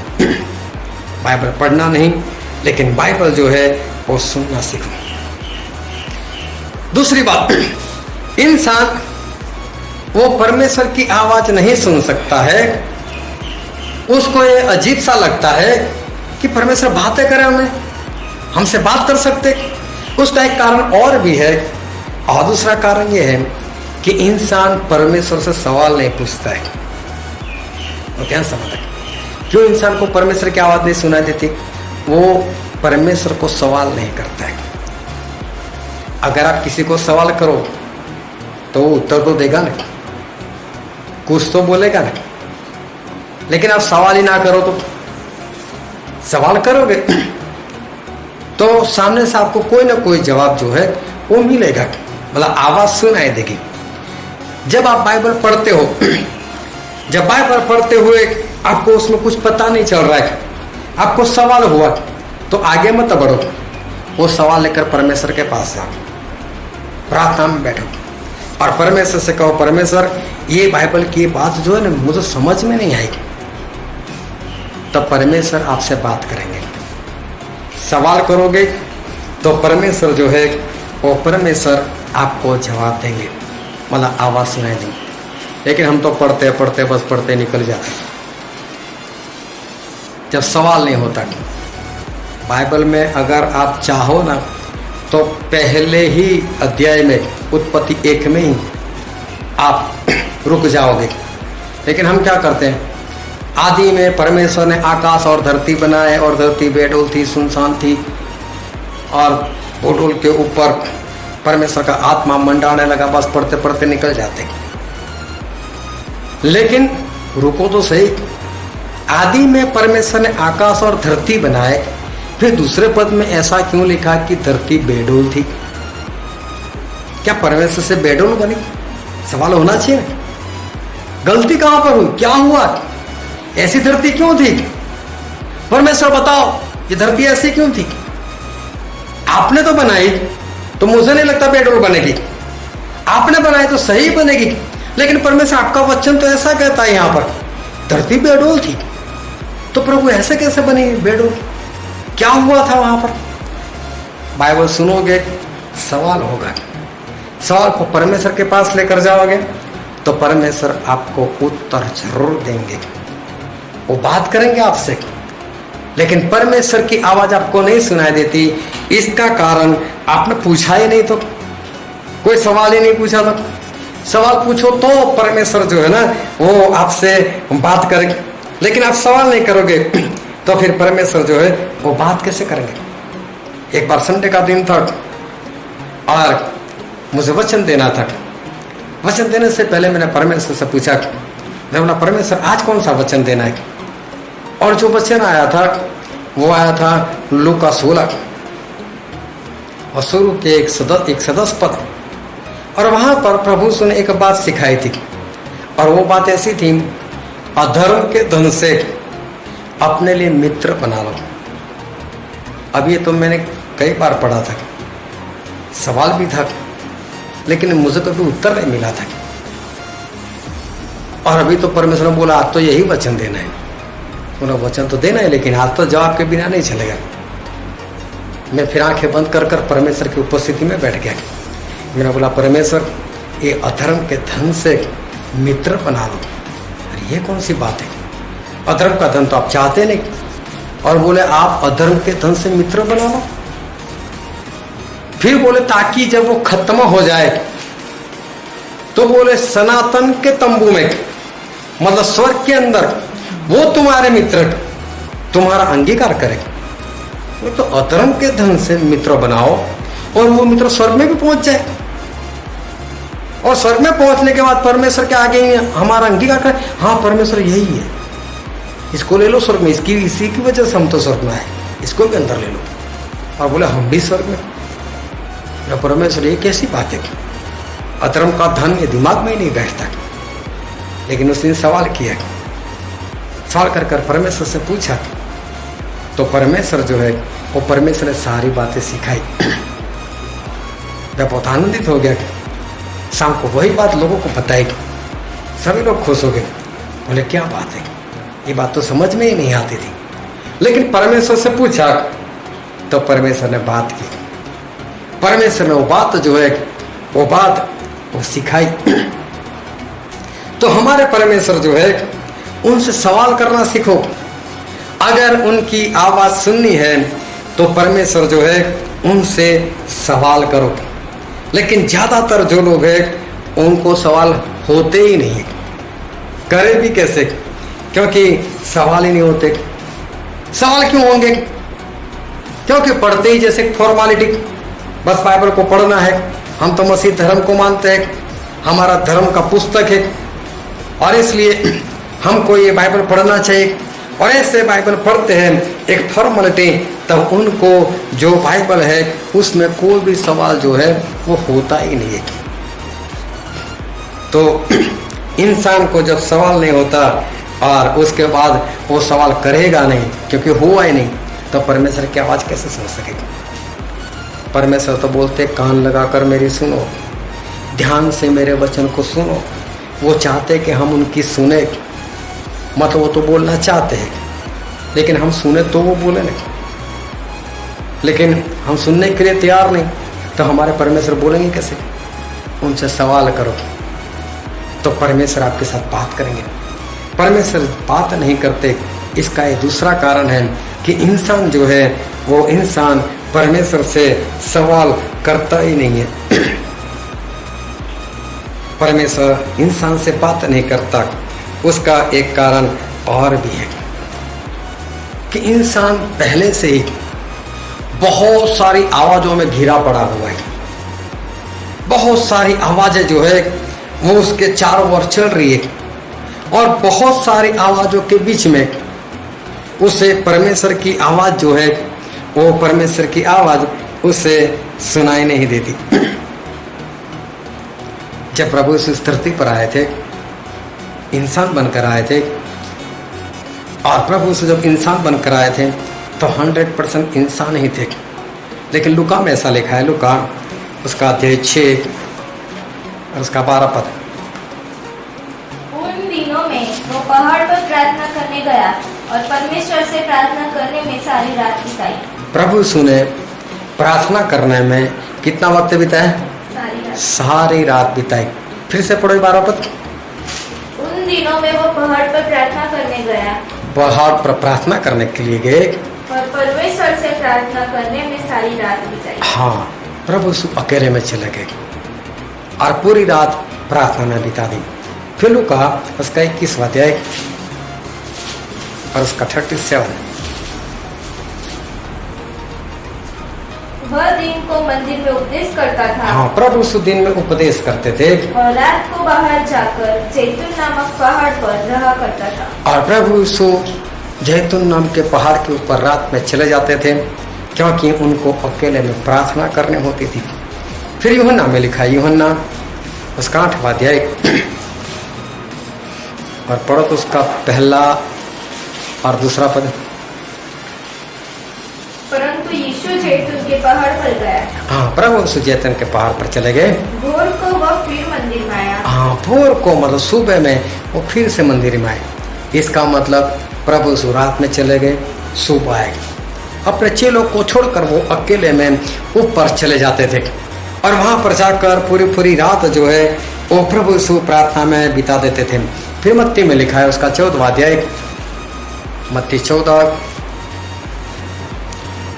बाइबल पढ़ना नहीं, लेकिन बाइबल जो है वो सुनना सीखो। दूसरी बात, इंसान वो परमेश्वर की आवाज नहीं सुन सकता है। उसको ये अजीब सा लगता है कि परमेश्वर बातें करे, हमसे बात कर सकते। उसका एक कारण और भी है, और दूसरा कारण ये है कि इंसान परमेश्वर से सवाल नहीं पूछता है। तो क्या समझ? क्यों इंसान को परमेश्वर की आवाज नहीं सुनाई देती? वो परमेश्वर को सवाल नहीं करता है। अगर आप किसी को सवाल करो तो उत्तर तो देगा ना, कुछ तो बोलेगा ना। लेकिन आप सवाल ही ना करो तो सवाल करोगे तो सामने से आपको कोई ना कोई जवाब जो है वो मिलेगा, मतलब आवाज सुनाई देगी। जब आप बाइबल पढ़ते हो, जब बाइबल पढ़ते हुए आपको उसमें कुछ पता नहीं चल रहा है, आपको सवाल हुआ, तो आगे मत बढ़ो, वो सवाल लेकर परमेश्वर के पास जाओ, प्रार्थना में बैठो और परमेश्वर से कहो, परमेश्वर ये बाइबल की बात जो है ना मुझे समझ में नहीं आएगी। तब परमेश्वर आपसे बात करेंगे। सवाल करोगे तो परमेश्वर जो है वो परमेश्वर आपको जवाब देंगे, मतलब आवाज सुनाई देंगे। लेकिन हम तो पढ़ते पढ़ते बस पढ़ते निकल जाते, जब सवाल नहीं होता। बाइबल में अगर आप चाहो ना तो पहले ही अध्याय में उत्पत्ति 1 में ही आप रुक जाओगे। लेकिन हम क्या करते हैं, आदि में परमेश्वर ने आकाश और धरती बनाए और धरती बेडोल थी, सुनसान थी, और बेडोल के ऊपर परमेश्वर का आत्मा मंडराने लगा, बस पढ़ते पढ़ते निकल जाते। लेकिन रुको तो सही, आदि में परमेश्वर ने आकाश और धरती बनाए, फिर दूसरे पद में ऐसा क्यों लिखा कि धरती बेडोल थी? क्या परमेश्वर से बेडोल बनी? सवाल होना चाहिए। गलती कहां पर हुई, क्या हुआ, ऐसी धरती क्यों थी? परमेश्वर बताओ, ये धरती ऐसी क्यों थी? आपने तो बनाई, तो मुझे नहीं लगता बेडोल बनेगी। आपने बनाई तो सही बनेगी, लेकिन परमेश्वर आपका वचन तो ऐसा कहता है यहां पर धरती बेडोल थी, तो प्रभु ऐसे कैसे बनी बेडोल? क्या हुआ था वहां पर? बाइबल सुनोगे, सवाल होगा। सवाल को परमेश्वर के पास लेकर जाओगे तो परमेश्वर आपको उत्तर जरूर देंगे, वो बात करेंगे आपसे। लेकिन परमेश्वर की आवाज आपको नहीं सुनाई देती, इसका कारण आपने पूछा ही नहीं, तो कोई सवाल ही नहीं पूछा। तो सवाल पूछो तो परमेश्वर जो है ना वो आपसे बात करेंगे, लेकिन आप सवाल नहीं करोगे तो फिर परमेश्वर जो है वो बात कैसे करेंगे? एक बार संडे का दिन था और मुझे वचन देना था। वचन देने से पहले मैंने परमेश्वर से पूछा, मैं बोला परमेश्वर आज कौन सा वचन देना है? और जो वचन आया था वो आया था लूका 16 और शुरू के एक सदस्य पद। और वहां पर प्रभु ने एक बात सिखाई थी, और वो बात ऐसी थी, अधर्म के धन से अपने लिए मित्र बना लो। अब ये तो मैंने कई बार पढ़ा था, सवाल भी था, लेकिन मुझे कभी उत्तर नहीं मिला था। और अभी तो परमेश्वर ने बोला आज तो यही वचन देना है। बोला वचन तो देना है, लेकिन आज तो जवाब के बिना नहीं चलेगा। मैं फिर आंखें बंद कर कर परमेश्वर की उपस्थिति में बैठ गया। मैंने बोला परमेश्वर ये अधर्म के धन से मित्र बना लो। अरे ये कौन सी बात है? अधर्म का धन तो आप चाहते नहीं, और बोले आप अधर्म के धन से मित्र बना लो। फिर बोले ताकि जब वो खत्म हो जाए तो बोले सनातन के तंबू में, मतलब स्वर्ग के अंदर वो तुम्हारे मित्र तुम्हारा अंगीकार करे। तो अधर्म के धन से मित्र बनाओ और वो मित्र स्वर्ग में भी पहुंच जाए, और स्वर्ग में पहुंचने के बाद परमेश्वर के आगे हमारा अंगीकार करे, हाँ परमेश्वर यही है, इसको ले लो स्वर्ग में, इसी की वजह से हम तो स्वर्ग में आए, इसको भी अंदर ले लो। और बोले हम भी स्वर्ग में। परमेश्वर ये कैसी बात है? अधर्म का धन ये दिमाग में ही नहीं बैठता। लेकिन उसने सवाल किया, सवाल कर कर परमेश्वर से पूछा, तो परमेश्वर जो है वो परमेश्वर ने सारी बातें सिखाई। मैं बहुत आनंदित हो गया। शाम को वही बात लोगों को बताई, सभी लोग खुश हो गए। बोले क्या बात है, ये बात तो समझ में ही नहीं आती थी। लेकिन परमेश्वर से पूछा तो परमेश्वर ने बात की। परमेश्वर ने वो बात जो है वो सिखाई। तो हमारे परमेश्वर जो है उनसे सवाल करना सीखो। अगर उनकी आवाज सुननी है तो परमेश्वर जो है उनसे सवाल करो। लेकिन ज्यादातर जो लोग हैं उनको सवाल होते ही नहीं, करे भी कैसे? क्योंकि सवाल ही नहीं होते। सवाल क्यों होंगे? क्योंकि पढ़ते ही जैसे फॉर्मालिटी, बस बाइबल को पढ़ना है, हम तो मसीह धर्म को मानते हैं, हमारा धर्म का पुस्तक है और इसलिए हमको ये बाइबल पढ़ना चाहिए। और ऐसे बाइबल पढ़ते हैं एक फॉर्मेलिटी, तब उनको जो बाइबल है उसमें कोई भी सवाल जो है वो होता ही नहीं है। तो इंसान को जब सवाल नहीं होता और उसके बाद वो सवाल करेगा नहीं क्योंकि हुआ ही नहीं, तो परमेश्वर की आवाज़ कैसे सुन सकेगा? परमेश्वर तो बोलते कान लगाकर मेरी सुनो, ध्यान से मेरे वचन को सुनो। वो चाहते कि हम उनकी सुने, मतलब वो तो बोलना चाहते हैं लेकिन हम सुने तो वो बोले नहीं। लेकिन हम सुनने के लिए तैयार नहीं, तो हमारे परमेश्वर बोलेंगे कैसे? उनसे सवाल करो तो परमेश्वर आपके साथ बात करेंगे। परमेश्वर बात नहीं करते इसका ये दूसरा कारण है कि इंसान जो है वो इंसान परमेश्वर से सवाल करता ही नहीं है। परमेश्वर इंसान से बात नहीं करता। उसका एक कारण और भी है कि इंसान पहले से ही बहुत सारी आवाज़ों में घिरा पड़ा हुआ है। बहुत सारी आवाज़ें जो है वो उसके चारों ओर चल रही है और बहुत सारी आवाज़ों के बीच में उसे परमेश्वर की आवाज़ जो है वो परमेश्वर की आवाज़ उसे सुनाई नहीं देती। जब प्रभु इस धरती पर आए थे, इंसान बनकर आए थे, और प्रभु से जब इंसान बनकर आए थे तो 100% इंसान ही थे। लेकिन लूका में ऐसा लिखा है, लूका उसका अध्याय 6 और उसका 12 पद। उन दिनों में वो पहाड़ पर प्रार्थना करने गया और परमेश्वर से प्रार्थना करने में सारी रात बिताई। प्रभु यीशु ने प्रार्थना करने में कितना वक्त बिताया? सारी रात बिताई। फिर से पढ़ो 12 पद। उन दिनों में वो पहाड़ पर प्रार्थना करने गया, पहाड़ पर प्रार्थना करने के लिए गए और परमेश्वर से प्रार्थना करने में सारी रात बिताई। हाँ, प्रभु यीशु अकेले में चले गए और पूरी रात प्रार्थना में बिता दी। फिर लूका उसका 21वां अध्याय और उसका 37। वह दिन को मंदिर में उपदेश करता था। हाँ, प्रभु यीशु दिन में उपदेश करते थे और रात को बाहर जाकर जैतून नामक पहाड़ पर रहा करता था। और प्रभु यीशु जैतून नाम के पहाड़ के ऊपर रात में चले जाते थे क्योंकि उनको अकेले में प्रार्थना करनी होती थी। फिर यूहन्ना में लिखा, यूहन्ना उसका 8वां अध्याय और पढ़ो तो उसका पहला और दूसरा पद। परंतु यीशु जैतून के पहाड़ पर गया। हाँ, प्रभु यीशु जैतून के पहाड़ पर चले गए। भोर को वह फिर मंदिर में आया। हाँ, भोर को मतलब सुबह में वो फिर से मंदिर में आए। इसका मतलब प्रभु यीशु रात में चले गए, सुबह आए। अपने चेलों को छोड़कर वो अकेले में ऊपर चले जाते थे और वहां पर जाकर पूरी रात जो है वो प्रभु यीशु प्रार्थना में बिता देते थे। फिर मत्ती में लिखा है उसका 14वां अध्याय, मत्ती 14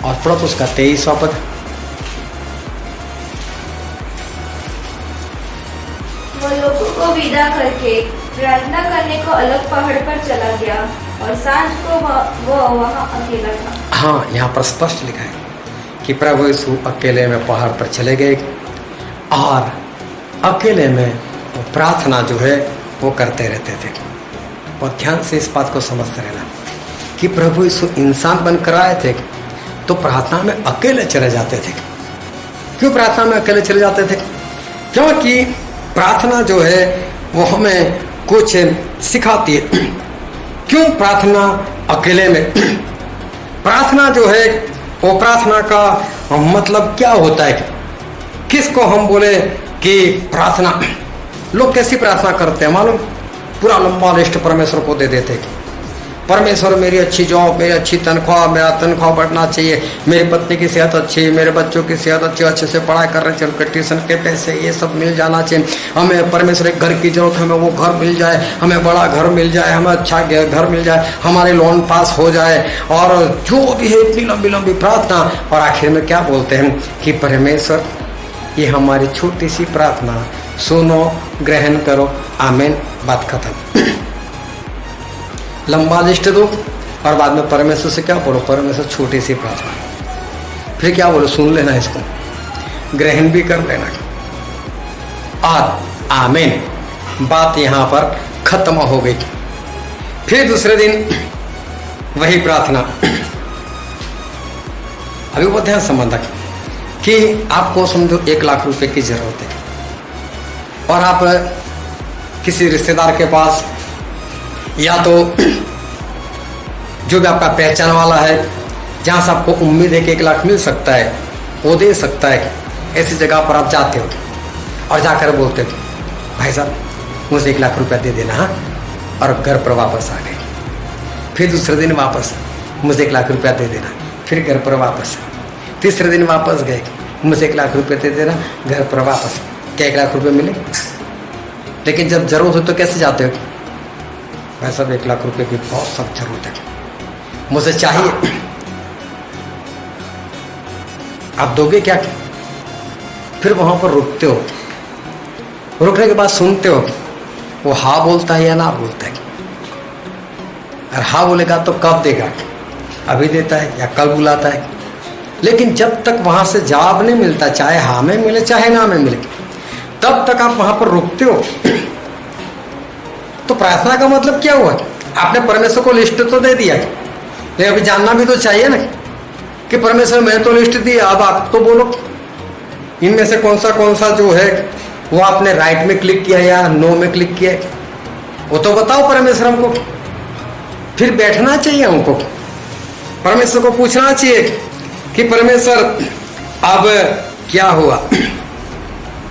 और पढ़ो तो उसका 23वां पद। वो लोगों को विदा करके प्रार्थना करने को अलग पहाड़ पर चला गया और सांझ को वो वहाँ अकेला था। हाँ, यहाँ पर स्पष्ट लिखा है कि प्रभु यीशु अकेले में पहाड़ पर चले गए और अकेले में वो प्रार्थना जो है वो करते रहते थे। और ध्यान से इस बात को समझते रहना कि प्रभु यीशु इंसान बनकर आए थे तो प्रार्थना में अकेले चले जाते थे। क्यों प्रार्थना में अकेले चले जाते थे? क्योंकि प्रार्थना जो है वो हमें कुछ सिखाती है। क्यों प्रार्थना अकेले में? प्रार्थना जो है वो प्रार्थना का मतलब क्या होता है? किसको हम बोले कि प्रार्थना? लोग कैसी प्रार्थना करते हैं मालूम? पूरा लंबा लिस्ट परमेश्वर को दे देते कि परमेश्वर मेरी अच्छी जॉब, मेरी अच्छी तनख्वाह, मेरा तनख्वाह बढ़ना चाहिए, मेरी पत्नी की सेहत अच्छी, मेरे बच्चों की सेहत अच्छी, अच्छे से पढ़ाई कर रहे हैं, ट्यूशन के पैसे ये सब मिल जाना चाहिए। हमें परमेश्वर एक घर की जरूरत, हमें वो घर मिल जाए, हमें बड़ा घर मिल जाए, हमें अच्छा घर मिल जाए, हमारे लोन पास हो जाए, और जो भी है इतनी लंबी लंबी प्रार्थना। और आखिर में क्या बोलते हैं कि परमेश्वर ये हमारी छोटी सी प्रार्थना सुनो, ग्रहण करो, आमीन, बात खत्म। लंबा लिस्ट दो और बाद में परमेश्वर से क्या बोलो? परमेश्वर छोटी सी प्रार्थना। फिर क्या बोलो? सुन लेना, इसको ग्रहण भी कर लेना और आमीन, बात यहाँ पर खत्म हो गई। फिर दूसरे दिन वही प्रार्थना। अभी वो ध्यान संबंधक कि आपको समझो 1 लाख रुपए की जरूरत है और आप किसी रिश्तेदार के पास या तो जो भी आपका पहचान वाला है, जहाँ से आपको उम्मीद है कि 1 लाख मिल सकता है, वो दे सकता है, ऐसी जगह पर आप जाते हो और जाकर बोलते हो भाई साहब मुझे 1 लाख रुपया दे देना, हाँ, और घर पर वापस आ गए। फिर दूसरे दिन वापस मुझे 1 लाख रुपया दे देना, फिर घर पर वापस। तीसरे दिन वापस गए, मुझे 1 लाख रुपये दे देना, घर पर वापस। क्या 1 लाख रुपये मिले? लेकिन जब जरूरत हो तो कैसे जाते हो? भाई साहब 1 लाख रुपये की बहुत सख्त जरूरत है, मुझे चाहिए, आप दोगे क्या? फिर वहां पर रुकते हो, रुकने के बाद सुनते हो वो हाँ बोलता है या ना बोलता है। और हाँ बोलेगा तो कब देगा, अभी देता है या कल बुलाता है। लेकिन जब तक वहां से जवाब नहीं मिलता, चाहे हाँ में मिले चाहे ना में मिले, तब तक आप वहां पर रुकते हो। तो प्रार्थना का मतलब क्या हुआ? आपने परमेश्वर को लिस्ट तो दे दिया, लेकिन अभी जानना भी तो चाहिए ना कि परमेश्वर मैं तो लिस्ट दी, अब आप तो बोलो इनमें से कौन सा जो है वो आपने राइट में क्लिक किया या नो में क्लिक किया, वो तो बताओ परमेश्वर हमको। फिर बैठना चाहिए हमको, परमेश्वर को पूछना चाहिए कि परमेश्वर अब क्या हुआ।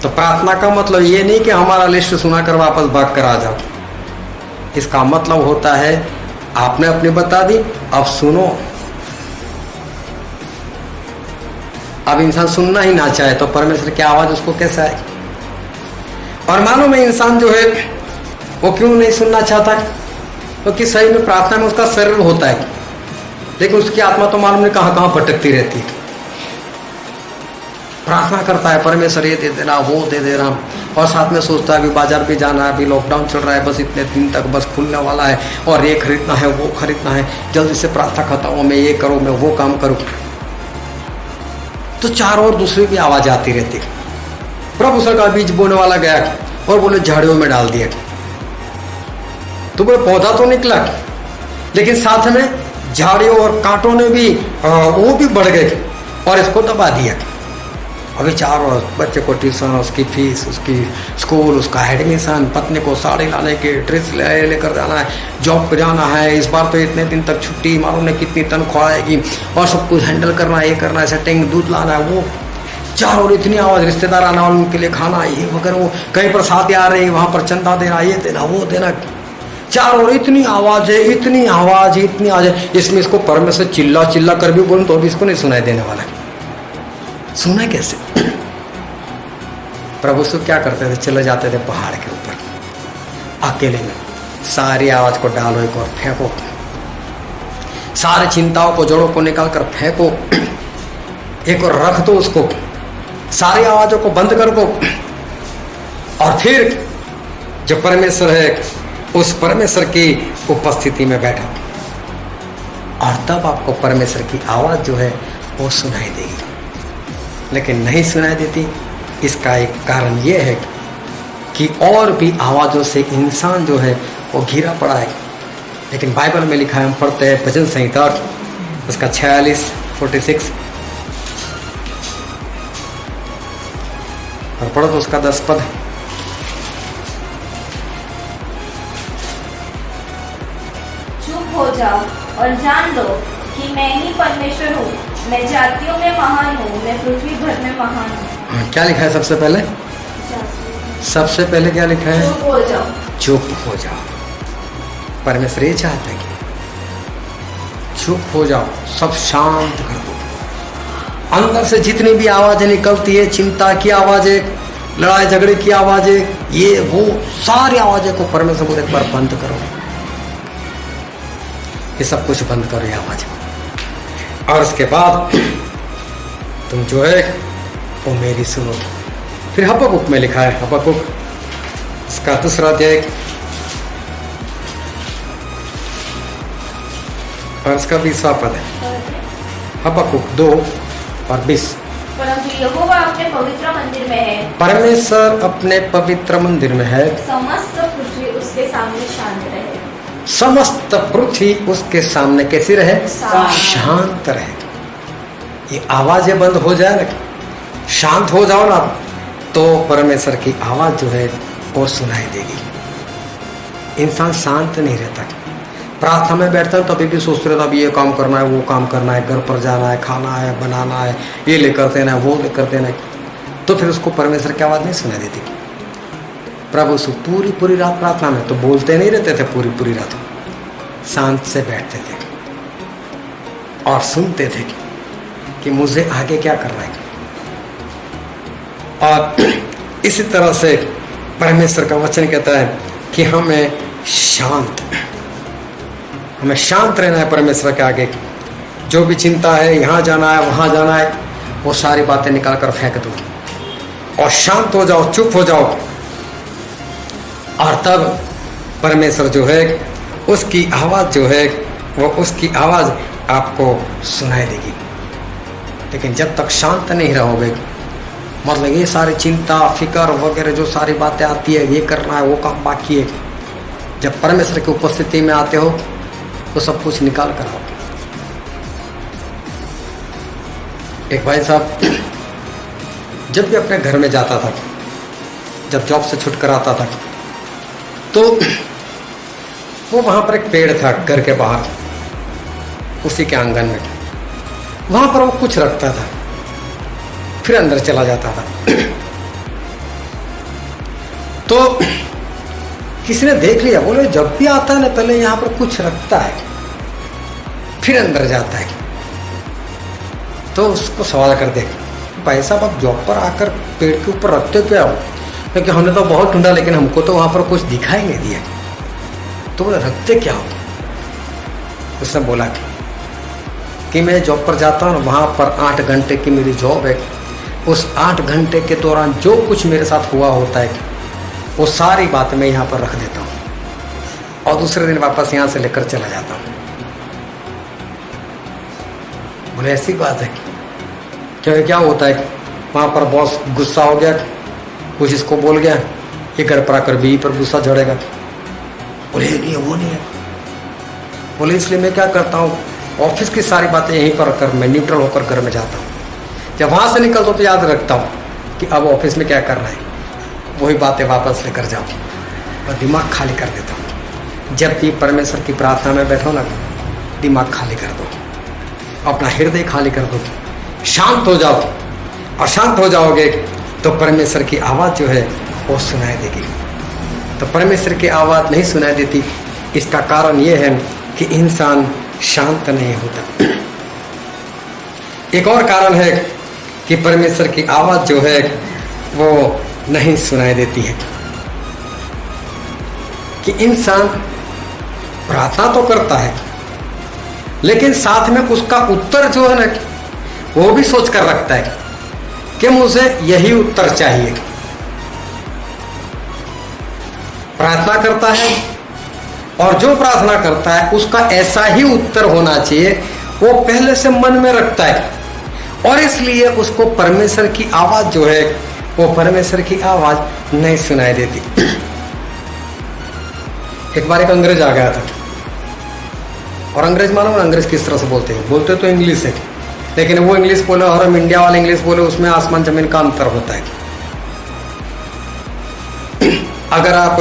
तो प्रार्थना का मतलब ये नहीं कि हमारा लिस्ट सुनाकर वापस भाग कर आ जाओ। इसका मतलब होता है आपने अपनी बता दी, अब सुनो। अब इंसान सुनना ही ना चाहे तो परमेश्वर की आवाज उसको कैसे आएगी? और मानो में इंसान जो है वो क्यों नहीं सुनना चाहता? क्योंकि सही में प्रार्थना में उसका शरीर होता है, लेकिन उसकी आत्मा तो मालूम नहीं कहाँ कहाँ भटकती रहती है। प्रार्थना करता है परमेश्वर ये दे देना, वो दे देना, और साथ में सोचता है अभी बाजार भी जाना है, अभी लॉकडाउन चल रहा है, बस इतने दिन तक बस खुलने वाला है, और ये खरीदना है वो खरीदना है, जल्दी से प्रार्थना खत्म हो, मैं ये करूँ मैं वो काम करूँ। तो चारों ओर दूसरी भी आवाज आती रहती। प्रभु सर का बीज बोने वाला गया और बोले झाड़ियों में डाल दिया, तो बोले पौधा तो निकला, लेकिन साथ में झाड़ियों और कांटों ने भी वो भी बढ़ गए और इसको दबा दिया। अभी चारों बच्चे को ट्यूशन, उसकी फीस, उसकी स्कूल, उसका एडमिशन, पत्नी को साड़ी लाने की, ड्रेस लेकर जाना है, जॉब पर जाना है, इस बार तो इतने दिन तक छुट्टी, मालूम नहीं कितनी तनख्वाह आएगी, और सब कुछ हैंडल करना है, ये करना है, सेटिंग, दूध लाना है, वो चारों इतनी आवाज़, रिश्तेदार आना उनके लिए खाना, ये वगैरह, वो कहीं पर शादी आ रही, वहाँ पर चंदा देना, ये देना वो देना, चारों इतनी आवाज़ है, इतनी आवाज़ है, इतनी आवाज़ है। इसमें इसको परमेश्वर चिल्ला चिल्ला कर भी बोलूँ तो भी इसको नहीं सुनाई देने वाला। सुना कैसे? प्रभु सु क्या करते थे? चले जाते थे पहाड़ के ऊपर अकेले में, सारी आवाज को डालो एक और फेंको, सारी चिंताओं को, जड़ों को निकाल कर फेंको, एक और रख दो उसको, सारी आवाजों को बंद कर दो, और फिर जो परमेश्वर है उस परमेश्वर की उपस्थिति में बैठो, और तब आपको परमेश्वर की आवाज जो है वो सुनाई देगी। लेकिन नहीं सुनाई देती, इसका एक कारण ये है कि और भी आवाज़ों से इंसान जो है वो घिरा पड़ा है। लेकिन बाइबल में लिखा है, हम पढ़ते हैं भजन संहिता उसका 46 और पढ़ो तो उसका 10 पद। चुप हो जाओ और जान लो कि मैं ही परमेश्वर हूँ, मैं जातियों में महान हूँ, मैं पृथ्वी भर में महान हूँ। क्या लिखा है सबसे पहले? सबसे पहले क्या लिखा है? चुप हो जाओ। चुप हो जाओ। परमेश्वर ये चाहता है कि चुप हो जाओ, सब शांत कर दो। अंदर से जितनी भी आवाजें निकलती है, चिंता की आवाजें, लड़ाई झगड़े की आवाजें, ये वो सारी आवाजें को परमेश्वर को एक बार बंद करो। ये सब कुछ बंद करो ये आवाजें, और उसके बाद तुम जो है वो मेरी सुनो। फिर हबक्कुक में लिखा है, हबक्कुक इसका 2 अध्याय और इसका 20वां पद है। हबक्कुक 2 और 20। परंतु यहोवा अपने पवित्र मंदिर में है, परमेश्वर अपने पवित्र मंदिर में है, समस्त पृथ्वी उसके सामने शांत रहे। समस्त पृथ्वी उसके सामने कैसी रहे? शांत रहे। ये आवाजें बंद हो जाए ना, शांत हो जाओ ना, तो परमेश्वर की आवाज जो है वो सुनाई देगी। इंसान शांत नहीं रहता। प्रार्थना में बैठता है तो अभी भी सोचते रहता अभी ये काम करना है, वो काम करना है, घर पर जाना है, खाना है, बनाना है, ये लेकर देना है, वो लेकर देना है, तो फिर उसको परमेश्वर की आवाज नहीं सुनाई देती। प्रभु से पूरी रात प्रार्थना में तो बोलते नहीं रहते थे, पूरी रात शांत से बैठते थे और सुनते थे कि मुझे आगे क्या करना है। और इसी तरह से परमेश्वर का वचन कहता है कि हमें शांत हमें शांत रहना है परमेश्वर के आगे। जो भी चिंता है, यहाँ जाना है वहाँ जाना है, वो सारी बातें निकाल कर फेंक दो और शांत हो जाओ, चुप हो जाओ। और तब परमेश्वर जो है उसकी आवाज़ जो है वो उसकी आवाज़ आपको सुनाई देगी। लेकिन जब तक शांत नहीं रहोगे, मतलब ये सारी चिंता फिक्र वगैरह जो सारी बातें आती है, ये करना है वो काम बाकी है, जब परमेश्वर की उपस्थिति में आते हो तो सब कुछ निकाल कर आओगे। एक भाई साहब जब भी अपने घर में जाता था, जब जॉब से छुट कर आता था, तो वो वहाँ पर एक पेड़ था घर के बाहर, उसी के आंगन में। वहाँ पर वो कुछ रखता था, फिर अंदर चला जाता था। तो किसी ने देख लिया, बोले जब भी आता है ना पहले यहाँ पर कुछ रखता है, फिर अंदर जाता है। तो उसको सवाल कर दे, भाई साहब आप जॉब पर आकर पेड़ के ऊपर रखते क्या हो? क्योंकि हमने तो बहुत ढूंढा लेकिन हमको तो वहाँ पर कुछ दिखाई नहीं दिया। तो बोले रखते क्या हो? उसने बोला कि मैं जॉब पर जाता हूँ, वहाँ पर 8 घंटे की मेरी जॉब है। उस 8 घंटे के दौरान जो कुछ मेरे साथ हुआ होता है वो सारी बातें मैं यहाँ पर रख देता हूँ और दूसरे दिन वापस यहाँ से लेकर चला जाता हूँ। बोले ऐसी बात है क्या होता है? वहाँ पर बॉस गुस्सा हो गया, कुछ इसको बोल गया, ये घर पर आकर बीवी पर गुस्सा झड़ेगा। बोले नहीं वो नहीं है। बोले इसलिए मैं क्या करता हूँ, ऑफिस की सारी बातें यहीं पर कर मैं न्यूट्रल होकर घर में जाता हूँ। जब वहाँ से निकलता हूँ तो याद रखता हूँ कि अब ऑफिस में क्या करना है, वही बातें वापस लेकर जाओ और दिमाग खाली कर देता हूँ। जब भी परमेश्वर की प्रार्थना में बैठो ना, दिमाग खाली कर दो, अपना हृदय खाली कर दो, शांत हो जाओ। और शांत हो जाओगे तो परमेश्वर की आवाज़ जो है वो सुनाई देगी। तो परमेश्वर की आवाज़ नहीं सुनाई देती, इसका कारण ये है कि इंसान शांत नहीं होता। एक और कारण है कि परमेश्वर की आवाज़ जो है वो नहीं सुनाई देती है कि इंसान प्रार्थना तो करता है लेकिन साथ में उसका उत्तर जो है ना वो भी सोच कर रखता है कि मुझे यही उत्तर चाहिए। प्रार्थना करता है और जो प्रार्थना करता है उसका ऐसा ही उत्तर होना चाहिए, वो पहले से मन में रखता है और इसलिए उसको परमेश्वर की आवाज़ जो है वो परमेश्वर की आवाज़ नहीं सुनाई देती। एक बार एक अंग्रेज आ गया था और अंग्रेज मालूम ना अंग्रेज किस तरह से बोलते तो इंग्लिश है, लेकिन वो इंग्लिश बोले और हम इंडिया वाले इंग्लिश बोले, उसमें आसमान जमीन का अंतर होता है। अगर आप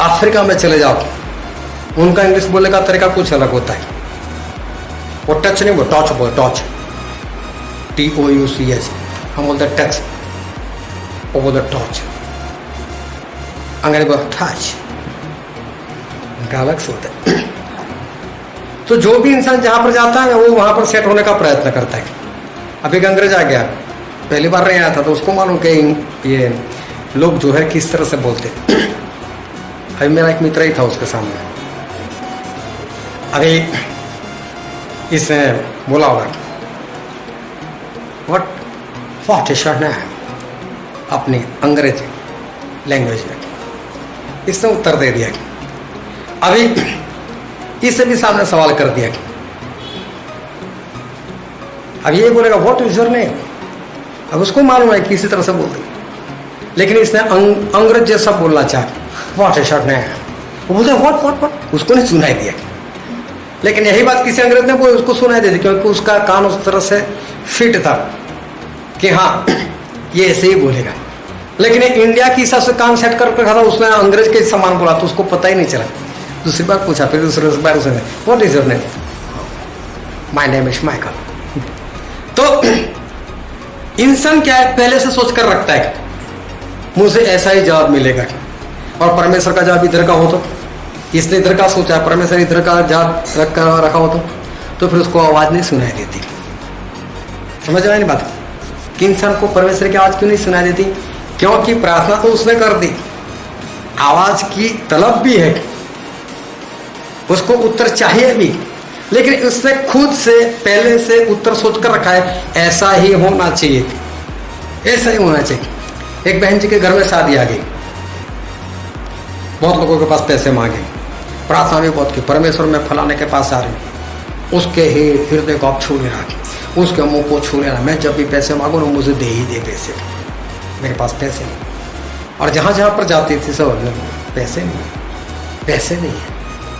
अफ्रीका में चले जाओ, उनका इंग्लिश बोलने का तरीका कुछ अलग होता है। वो टच नहीं बोलते, टच बोलते, टच TOUCH, हम बोलते टच, वो बोलते टच। अंग्रेजी बोलते टच, उनका अलग से होता है। तो जो भी इंसान जहाँ पर जाता है वो वहाँ पर सेट होने का प्रयत्न करता है। अब एक अंग्रेज आ गया, पहली बार नहीं आया था, तो उसको मालूम कि ये लोग जो है किस तरह से बोलते। अभी मेरा एक मित्र ही था उसके सामने, अरे इसने बोला होगा व्हाट इज योर नेम, अपनी अंग्रेजी लैंग्वेज में। इसने उत्तर दे दिया। अभी इससे भी सामने सवाल कर दिया। अब ये बोलेगा व्हाट इज योर नेम, अब उसको मालूम है कि इसी तरह से बोल दे, लेकिन इसने अंग्रेज जैसा बोलना चाहा, व्हाट इज योर नेम, वो बोलते व्हाट, उसको नहीं सुनाई दिया। लेकिन यही बात किसी अंग्रेज ने बोली, उसको सुनाई दे दी, क्योंकि उसका कान उस तरह से फिट था कि हाँ ये ऐसे ही बोलेगा। लेकिन इंडिया की हिसाब से कान सेट कर रखा था, उसने अंग्रेज के समान बोला तो उसको पता ही नहीं चला। दूसरी बार पूछा, फिर दूसरी बार उसने what is your name, my name is Michael. तो इंसान क्या है, पहले से सोच कर रखता है मुझे ऐसा ही जवाब मिलेगा, और परमेश्वर का जवाब इधर का हो तो इसने इधर का सोचा, परमेश्वर इधर का जवाब रखा हो तो फिर उसको आवाज नहीं सुनाई देती। समझ में नहीं बात कि इंसान को परमेश्वर की आवाज क्यों नहीं सुनाई देती? क्योंकि प्रार्थना तो उसने कर दी, आवाज की तलब भी है उसको उत्तर चाहिए भी, लेकिन उसने खुद से पहले से उत्तर सोच कर रखा है, ऐसा ही होना चाहिए, ऐसा ही होना चाहिए। एक बहन जी के घर में शादी आ गई, बहुत लोगों के पास पैसे मांगे, प्रार्थना भी बहुत की, परमेश्वर में फलाने के पास आ रही, उसके ही हृदय को आप छू लेना, उसके मुंह को छू लेना, मैं जब भी पैसे मांगू ना मुझे दे ही दे पैसे, मेरे पास पैसे नहीं। और जहाँ जहाँ पर जाती थी सब पैसे नहीं, पैसे नहीं है।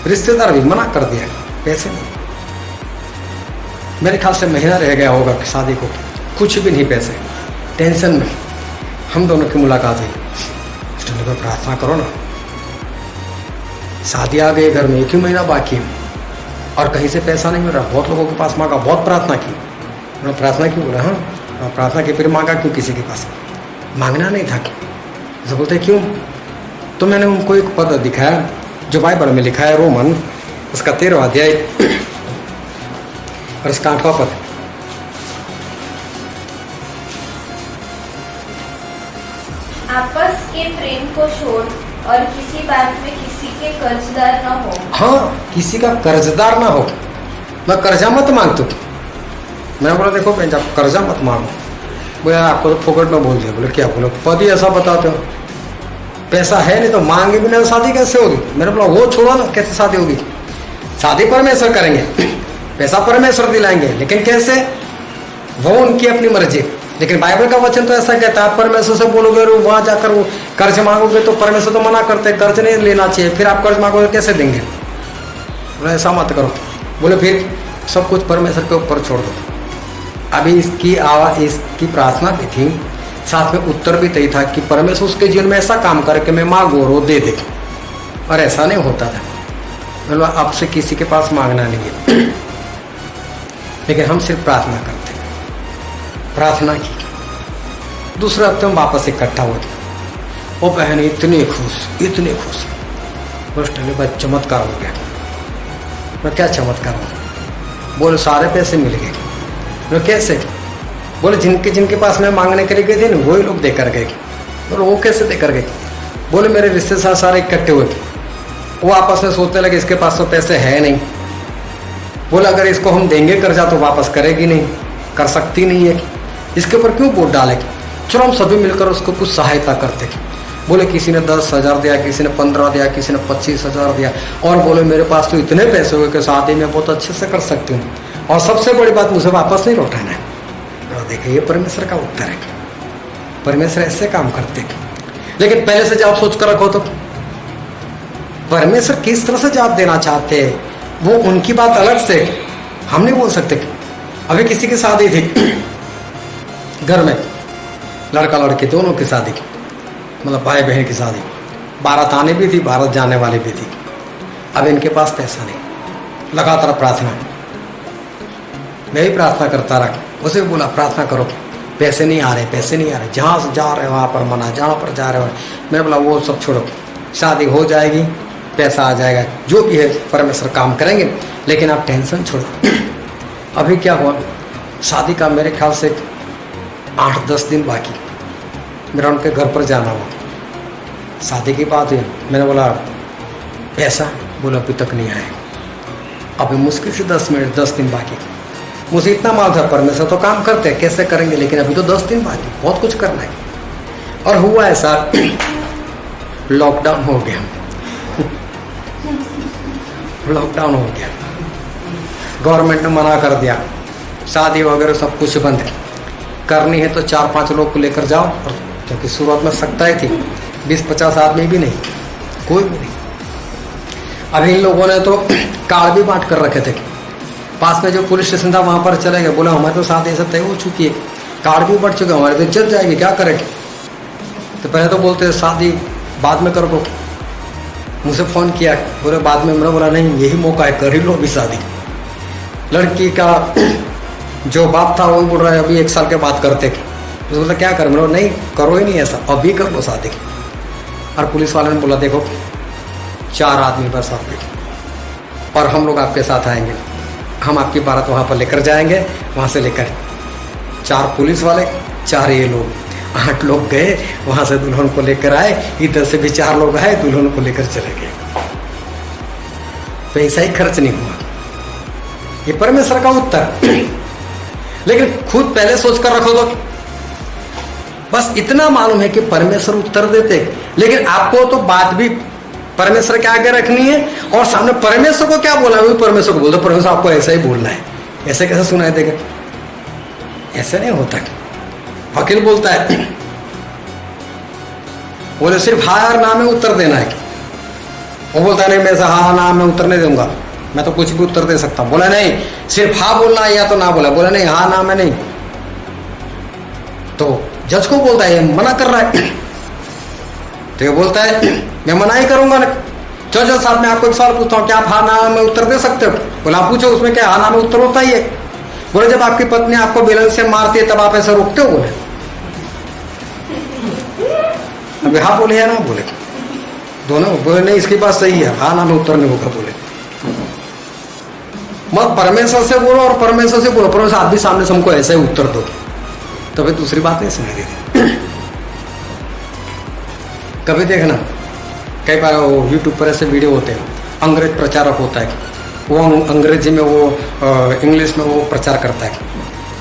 रिश्तेदार भी मना कर दिया, पैसे नहीं। मेरे ख्याल से महीना रह गया होगा शादी को, कुछ भी नहीं पैसे, टेंशन में। हम दोनों की मुलाकात हुई, तो प्रार्थना करो ना, शादी आ गई घर में, 1 ही महीना बाकी है और कहीं से पैसा नहीं मिल रहा। बहुत लोगों के पास मांगा, बहुत प्रार्थना की, उन्होंने प्रार्थना क्यों बोला, हाँ प्रार्थना की, फिर मांगा क्यों, किसी के पास मांगना नहीं था। तो बोलते क्यों, तो मैंने उनको एक पद दिखाया जो बाइबल में लिखा है, रोमन उसका 13वां अध्याय और इसका 8वां पद। आपस के प्रेम को छोड़ और किसी बात में किसी के कर्जदार न हो। हाँ, किसी का कर्जदार ना हो। मैं कर्जा मत मांग तू। मैं बोला देखो बहन आप कर्जा मत मांगो। बोले आपको तो फोकट में बोल दिया। बोले क्या बोलो, पद ही ऐसा बताते हो, पैसा है नहीं तो मांगे बिना तो शादी कैसे होगी। मैंने बोला वो छोड़ो ना, कैसे शादी होगी, शादी परमेश्वर करेंगे, पैसा परमेश्वर दिलाएंगे, लेकिन कैसे, वो उनकी अपनी मर्जी। लेकिन बाइबल का वचन तो ऐसा कहता है, आप परमेश्वर से बोलोगे और वहां जाकर वो कर्ज मांगोगे तो परमेश्वर तो मना करते हैं, कर्ज नहीं लेना चाहिए, फिर आप कर्ज मांगोगे कैसे देंगे। बोले ऐसा मत करो। बोले फिर सब कुछ परमेश्वर के ऊपर छोड़ दो। अभी इसकी प्रार्थना भी थी, साथ में उत्तर भी तय था कि परमेश्वर उसके जीवन में ऐसा काम करके मैं मांगू और वो दे दे, और ऐसा नहीं होता था। मतलब आपसे किसी के पास मांगना नहीं है, लेकिन हम सिर्फ प्रार्थना करते, प्रार्थना की। दूसरे हफ्ते हम वापस इकट्ठा हुए, वो बहन इतने खुश, बस बस चमत्कार हो गया। मैं क्या चमत्कार हो, बोले सारे पैसे मिल गए। मैं कैसे, बोले जिनके पास मैं मांगने के लिए गए थे ना वही लोग देकर गए। बोले वो कैसे देकर गए। बोले मेरे रिश्तेदार सारे इकट्ठे हुए, वो आपस में सोचने लगे इसके पास तो पैसे है नहीं। बोले अगर इसको हम देंगे कर्जा तो वापस करेगी नहीं, कर सकती नहीं है, इसके ऊपर क्यों वोट डाले, चलो हम सभी मिलकर उसको कुछ सहायता करते। बोले किसी ने 10,000 दिया, किसी ने 15 दिया, किसी ने 25,000 दिया, और बोले मेरे पास तो इतने पैसे हुए कि शादी में बहुत अच्छे से कर सकती हूँ, और सबसे बड़ी बात मुझे वापस नहीं लौटाना है। तो देखिए ये परमेश्वर का उत्तर है, परमेश्वर ऐसे काम करते। लेकिन पहले से जवाब सोच कर रखो तो परमेश्वर किस तरह से जवाब देना चाहते हैं, वो उनकी बात अलग से, हम नहीं बोल सकते। अभी किसी की शादी थी घर में, लड़का लड़की दोनों की शादी, मतलब भाई बहन की शादी, बारात आने भी थी, बारात जाने वाली भी थी। अब इनके पास पैसा नहीं, लगातार प्रार्थना, मैं भी प्रार्थना करता रहा, उसे बोला प्रार्थना करो, पैसे नहीं आ रहे, जहाँ से जा रहे वहाँ पर मना, जहाँ पर जा रहे हो। मैं बोला वो सब छोड़ो, शादी हो जाएगी, पैसा आ जाएगा, जो भी है परमेश्वर काम करेंगे, लेकिन आप टेंशन छोड़ो। अभी क्या हुआ, शादी का मेरे ख्याल से 8-10 दिन बाकी, मेरा उनके घर पर जाना हुआ, शादी की बात हुई। मैंने बोला पैसा, बोला अभी तक नहीं आए, अभी मुश्किल से 10 दिन बाकी। मुझे इतना मालूम था परमेश्वर तो काम करते हैं, कैसे करेंगे, लेकिन अभी तो 10 दिन बाकी, बहुत कुछ करना है। और हुआ ऐसा, लॉकडाउन हो गया, लॉकडाउन हो गया, गवर्नमेंट ने मना कर दिया, शादी वगैरह सब कुछ बंद है। करनी है तो 4-5 लोग को लेकर जाओ, और क्योंकि शुरुआत में सख्ताई थी, 20-50 आदमी भी नहीं, कोई भी नहीं। अभी इन लोगों ने तो कार्ड भी बांट कर रखे थे, पास में जो पुलिस स्टेशन था वहाँ पर चले गए, बोला हमारे तो शादी ऐसा तय हो चुकी है, कार्ड भी बढ़ चुके, हमारे तो जल जाएगी, क्या करेंगे। तो पहले तो बोलते शादी बाद में कर दो, मुझे फ़ोन किया, बोले बाद में। मैंने बोला नहीं, यही मौका है, कर ही लो अभी शादी। लड़की का जो बाप था वो बोल रहा है अभी 1 साल के बाद करते, तो बोला क्या कर, मैंने नहीं करो ही नहीं ऐसा, अभी कर लो शादी। और पुलिस वाले ने बोला देखो 4 आदमी बस आपके, और हम लोग आपके साथ आएंगे, हम आपकी बारात वहाँ पर लेकर जाएंगे, वहाँ से लेकर 4 पुलिस वाले, 4 ये लोग, 8 लोग गए, वहाँ से दुल्हन को लेकर आए, इधर से भी 4 लोग आए, दुल्हन को लेकर चले गए। पैसा ही खर्च नहीं हुआ। ये परमेश्वर का उत्तर। लेकिन खुद पहले सोच कर रखो तो बस इतना मालूम है कि परमेश्वर उत्तर देते, लेकिन आपको तो बात भी परमेश्वर के आगे रखनी है और सामने परमेश्वर को क्या बोला है परमेश्वर को बोल दो, परमेश्वर आपको ऐसा ही बोलना है। ऐसे कैसे सुनाई देगा? ऐसे नहीं होता। वकील बोलता है, बोले सिर्फ हाँ यार ना में उत्तर देना है। वो बोलता नहीं मैं हाँ ना मैं उत्तर नहीं दूंगा, मैं तो कुछ भी उत्तर दे सकता हूं। बोला नहीं सिर्फ हाँ बोलना है या तो ना बोला। बोला नहीं हाँ ना मैं नहीं। तो जज को बोलता है ये मना कर रहा है। तो ये बोलता है मैं मना ही करूंगा ना। जज साहब मैं आपको एक सवाल पूछता हूँ, क्या आप हाँ ना में उत्तर दे सकते हो? बोला आप पूछो, उसमें क्या हाँ ना में उत्तर होता ही है। बोले जब आपकी पत्नी आपको बेलन से मारती है तब आप ऐसे रोकते हो? बोले अभी हाँ बोले या ना बोले? दोनों बोले नहीं इसकी बात सही है, हाँ ना में उत्तर नहीं होगा। बोले मत परमेश्वर से बोलो और परमेश्वर से बोलो, परमेश्वर आप भी सामने से हमको ऐसा ही उत्तर दो, तो फिर दूसरी बात नहीं सुनाई देती। कभी देखना कई बार वो यूट्यूब पर ऐसे वीडियो होते हैं, अंग्रेज प्रचारक होता है, वो अंग्रेजी में वो इंग्लिश में वो प्रचार करता है,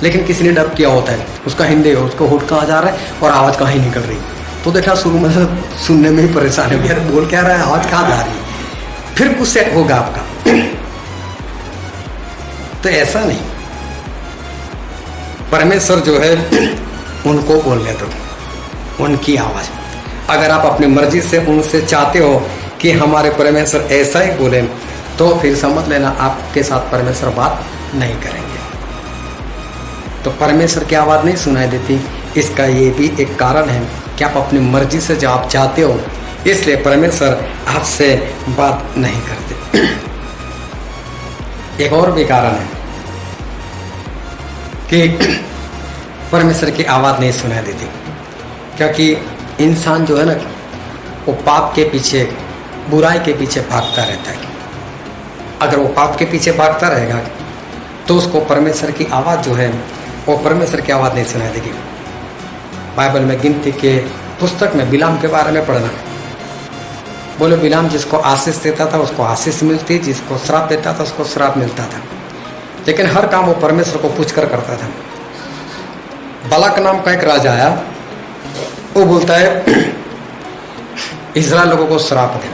लेकिन किसी ने डब किया होता है, उसका हिंदी है, उसको होठ कहाँ जा रहा है और आवाज़ कहाँ ही निकल रही। तो देखा शुरू में सुनने में ही परेशान है, यार बोल क्या रहा है, आवाज़ कहाँ जा रही है। फिर कुछ सेट होगा आपका। तो ऐसा नहीं, परमेश्वर जो है उनको बोलने दो, उनकी आवाज़। अगर आप अपनी मर्जी से उनसे चाहते हो कि हमारे परमेश्वर ऐसा ही बोले, तो फिर समझ लेना आपके साथ परमेश्वर बात नहीं करेंगे। तो परमेश्वर की आवाज़ नहीं सुनाई देती, इसका ये भी एक कारण है कि आप अपनी मर्जी से जो आप चाहते हो, इसलिए परमेश्वर आपसे बात नहीं करते। एक और भी कारण है कि परमेश्वर की आवाज़ नहीं सुनाई देती, क्योंकि इंसान जो है ना वो पाप के पीछे, बुराई के पीछे भागता रहता है। अगर वो पाप के पीछे भागता रहेगा तो उसको परमेश्वर की आवाज़ जो है वो परमेश्वर की आवाज़ नहीं सुनाई देगी। बाइबल में गिनती के पुस्तक में बिलाम के बारे में पढ़ना, बोले बिलाम जिसको आशीष देता था उसको आशीष मिलती, जिसको श्राप देता था उसको श्राप मिलता था, लेकिन हर काम वो परमेश्वर को पूछ कर करता था। बालाक नाम का एक राजा आया, वो बोलता है इज़राइल लोगों को श्राप दे।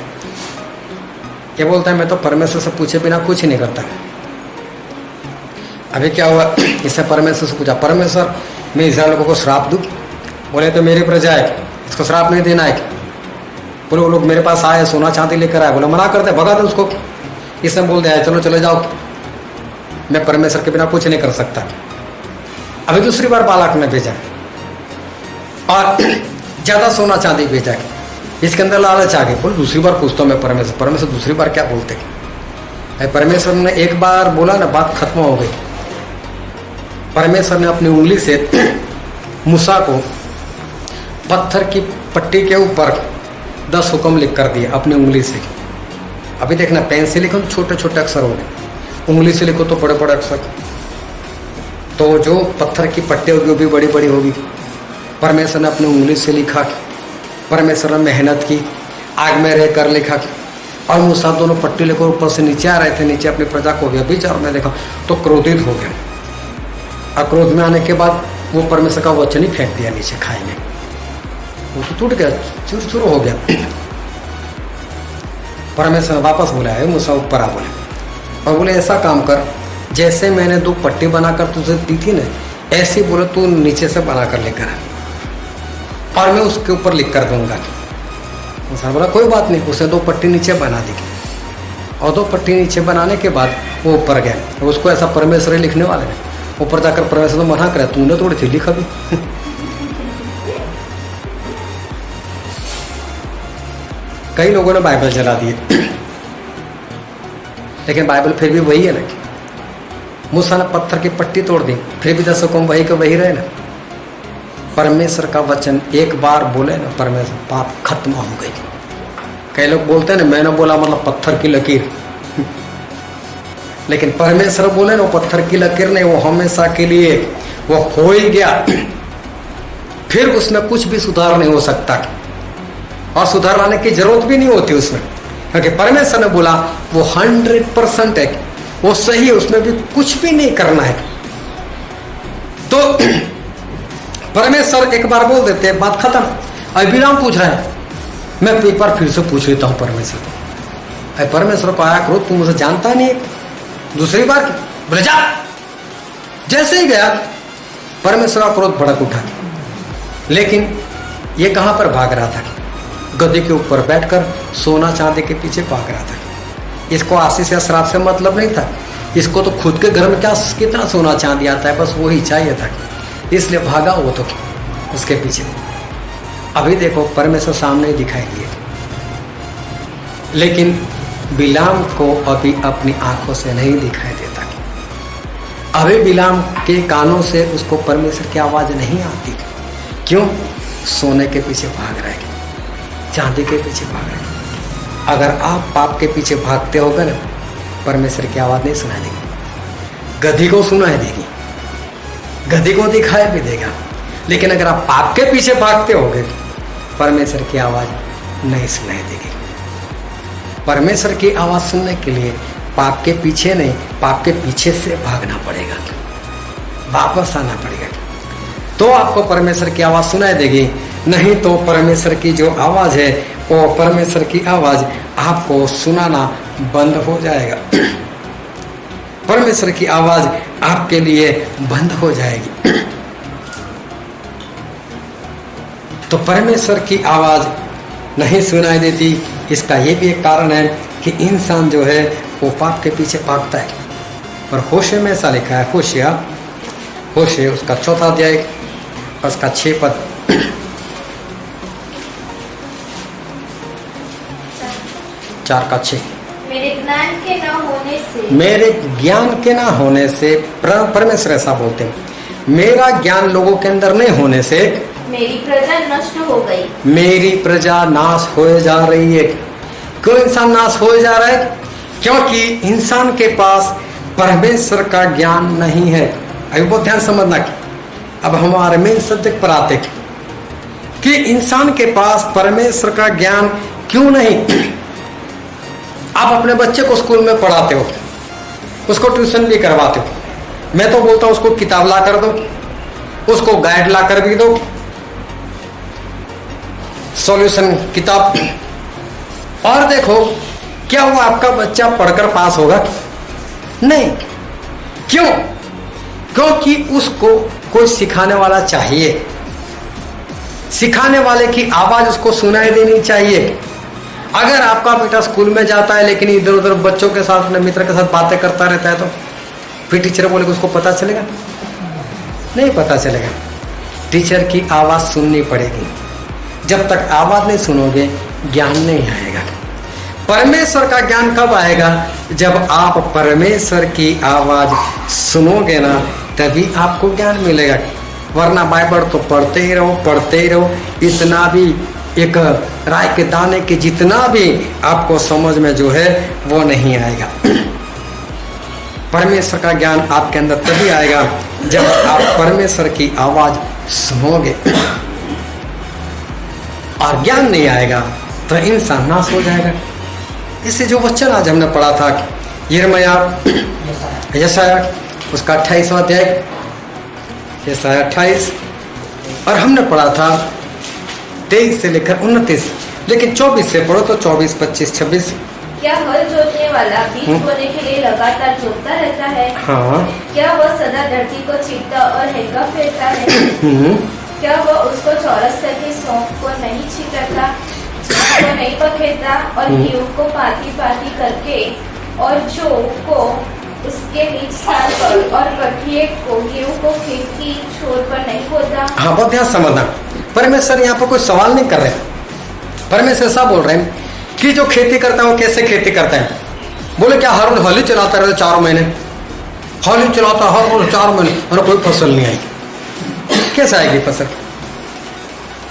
ये बोलता है मैं तो परमेश्वर से पूछे बिना कुछ नहीं करता। अभी क्या हुआ, इससे परमेश्वर से पूछा, परमेश्वर मैं इज़राइल लोगों को श्राप दूँ? बोले तो मेरी प्रजा है, इसको श्राप नहीं देना है। बोले वो लोग मेरे पास आए, सोना चांदी लेकर आए। बोले मना करते, भगा दे उसको। इसने बोल दिया चलो चले जाओ, मैं परमेश्वर के बिना कुछ नहीं कर सकता। अभी दूसरी बार बालाक ने भेजा और ज़्यादा सोना चांदी भेजा, इसके अंदर लालच आ गई। बोले दूसरी बार पूछता हूँ मैं परमेश्वर दूसरी बार क्या बोलते? परमेश्वर ने एक बार बोला ना, बात खत्म हो गई। परमेश्वर ने अपनी उंगली से मूसा को पत्थर की पट्टी के ऊपर 10 हुक्म लिख कर दिए अपनी उंगली से। अभी देखना, पेन से लिखो तो छोटे छोटे अक्षर होंगे, उंगली से लिखो तो बड़े बड़े अक्षर। तो जो पत्थर की पट्टी होगी वो भी बड़ी बड़ी होगी। परमेश्वर ने अपनी उंगली से लिखा, परमेश्वर ने मेहनत की, आग में रह कर लिखा। और मूसा दोनों पट्टी लेकर ऊपर से नीचे आ रहे थे, नीचे अपनी प्रजा को भी विचार में देखा तो क्रोधित हो गया। और क्रोध में आने के बाद वो परमेश्वर का वचन ही फेंक दिया नीचे खाई में, वो तो टूट गया, चूर चूर हो गया। परमेश्वर ने वापस बुलाया मूसा ऊपर आ, बोले और बोले ऐसा काम कर, जैसे मैंने 2 पट्टी बनाकर तुझे दी थी ना, ऐसी बोले तू नीचे से बनाकर लेकर आ और मैं उसके ऊपर लिख कर दूंगा। मूसा बोला कोई बात नहीं। उसने 2 पट्टी नीचे बना दी और 2 पट्टी नीचे बनाने के बाद वो ऊपर गया। उसको ऐसा परमेश्वर ही लिखने वाले हैं, ऊपर जाकर परमेश्वर तो मना करे, तूने थोड़ी थी लिखा भी। कई लोगों ने बाइबल जला दी, लेकिन बाइबल फिर भी वही है ना। मूसा ने पत्थर की पट्टी तोड़ दी, फिर भी 10 हुक्म वही के वही रहे ना। परमेश्वर का वचन एक बार बोले ना, परमेश्वर पाप खत्म हो गई। कई लोग बोलते हैं ना मैंने बोला मतलब पत्थर की लकीर, लेकिन परमेश्वर बोले ना वो पत्थर की लकीर नहीं, वो हमेशा के लिए वो हो ही गया। फिर उसमें कुछ भी सुधार नहीं हो सकता और सुधार लाने की जरूरत भी नहीं होती उसमें, क्योंकि परमेश्वर ने बोला वो 100% है, वो सही है, उसमें भी कुछ भी नहीं करना है। तो परमेश्वर एक बार बोल देते हैं, बात खत्म। अब बिलाम पूछ रहा है, मैं एक बार फिर से पूछ लेता हूं परमेश्वर को, अरे परमेश्वर को आया करो, तू मुझे जानता नहीं है। दूसरी बार बोले जा। जैसे ही गया परमेश्वर का क्रोध भड़क उठा, लेकिन ये कहां पर भाग रहा था? गद्दे के ऊपर बैठकर सोना चांदी के पीछे भाग रहा था। इसको आशीष या श्राप से मतलब नहीं था, इसको तो खुद के घर में क्या कितना सोना चांदी आता है, बस वही चाहिए था, इसलिए भागा वो तो उसके पीछे। अभी देखो परमेश्वर सामने दिखाई दिए, लेकिन बिलाम को अभी अपनी आंखों से नहीं दिखाई देता। अभी बिलाम के कानों से उसको परमेश्वर की आवाज नहीं आती। क्यों? सोने के पीछे भाग रहे, चांदी के पीछे भाग रहे। अगर आप पाप के पीछे भागते होगे ना, परमेश्वर की आवाज नहीं सुनाई देगी, गधी को सुनाई देगी, गधी को दिखाई भी देगा। लेकिन अगर आप पाप के पीछे भागते होगे, परमेश्वर की आवाज नहीं सुनाई देगी। परमेश्वर की आवाज सुनने के लिए पाप के पीछे नहीं, पाप के पीछे से भागना पड़ेगा, वापस आना पड़ेगा, तो आपको परमेश्वर की आवाज सुनाई देगी। नहीं तो परमेश्वर की जो आवाज है, वो परमेश्वर की आवाज आपको सुनाना बंद हो जाएगा। परमेश्वर की आवाज आपके लिए बंद हो जाएगी। तो परमेश्वर की आवाज नहीं सुनाई देती, इसका ये भी एक कारण है कि इंसान जो है वो पाप के पीछे भागता है। और होशे में ऐसा लिखा है, होशे उसका 4 अध्याय उसका 6 पद, 4 का 6। मेरे ज्ञान के न होने से परमेश्वर ऐसा बोलते हैं, मेरा ज्ञान लोगों के अंदर नहीं होने से मेरी प्रजा नष्ट हो गई। मेरी प्रजा नाश हो जा रही है। क्यों इंसान नाश हो जा रहा है? क्योंकि इंसान के पास परमेश्वर का ज्ञान नहीं है। अभी बहुत ध्यान समझना। अब हमारे मेन सब्जेक्ट पर आते कि इंसान के पास परमेश्वर का ज्ञान क्यों नहीं। आप अपने बच्चे को स्कूल में पढ़ाते हो, उसको ट्यूशन भी करवाते हो, मैं तो बोलता हूं उसको किताब ला कर दो, उसको गाइड ला कर भी दो, सॉल्यूशन किताब, और देखो क्या वो आपका बच्चा पढ़कर पास होगा? नहीं। क्यों? क्योंकि उसको कोई सिखाने वाला चाहिए, सिखाने वाले की आवाज उसको सुनाई देनी चाहिए। अगर आपका बेटा स्कूल में जाता है लेकिन इधर उधर बच्चों के साथ, अपने मित्र के साथ बातें करता रहता है, तो फिर टीचर बोले कि उसको पता चलेगा? नहीं पता चलेगा। टीचर की आवाज सुननी पड़ेगी। जब तक आवाज नहीं सुनोगे ज्ञान नहीं आएगा। परमेश्वर का ज्ञान कब आएगा? जब आप परमेश्वर की आवाज सुनोगे ना, तभी आपको ज्ञान मिलेगा। वरना बाइबल तो पढ़ते ही रहो, इतना भी एक राय के दाने के जितना भी आपको समझ में जो है वो नहीं आएगा। परमेश्वर का ज्ञान आपके अंदर तभी आएगा जब आप परमेश्वर की आवाज सुनोगे। और ज्ञान नहीं आएगा तो इंसान नाश हो जाएगा। इससे जो वचन आज हमने पढ़ा था, यशाया उसका 28वां अध्याय, यशाया 28, और हमने पढ़ा था 23 से लेकर 29, लेकिन 24 से पढ़ो तो 24, 25, 26। क्या हल जोतने वाला बीज बोने के लिए लगातार जोतता रहता है? हाँ। क्या वह सदा धरती को चीरता और हेंगा फेरता है? क्या वह उसको चौरस करके सौंफ को नहीं छींटता, को नहीं पखेरता, और गेहूं को पाती पाती करके और जौ को उसके बीच स्थान पर और कठिए को गेहूं को खेत की छोर पर नहीं बोता? हाँ, बहुत ध्यान समझना। परमेश्वर यहाँ पर कोई सवाल नहीं कर रहे। परमेश्वर ऐसा बोल रहे हैं कि जो खेती करता है वो कैसे खेती करता है। बोले क्या हर रोज हल चलाता रहता 4 महीने, हल चलाता हर रोज 4 महीने और कोई फसल नहीं आएगी? कैसे आएगी फसल?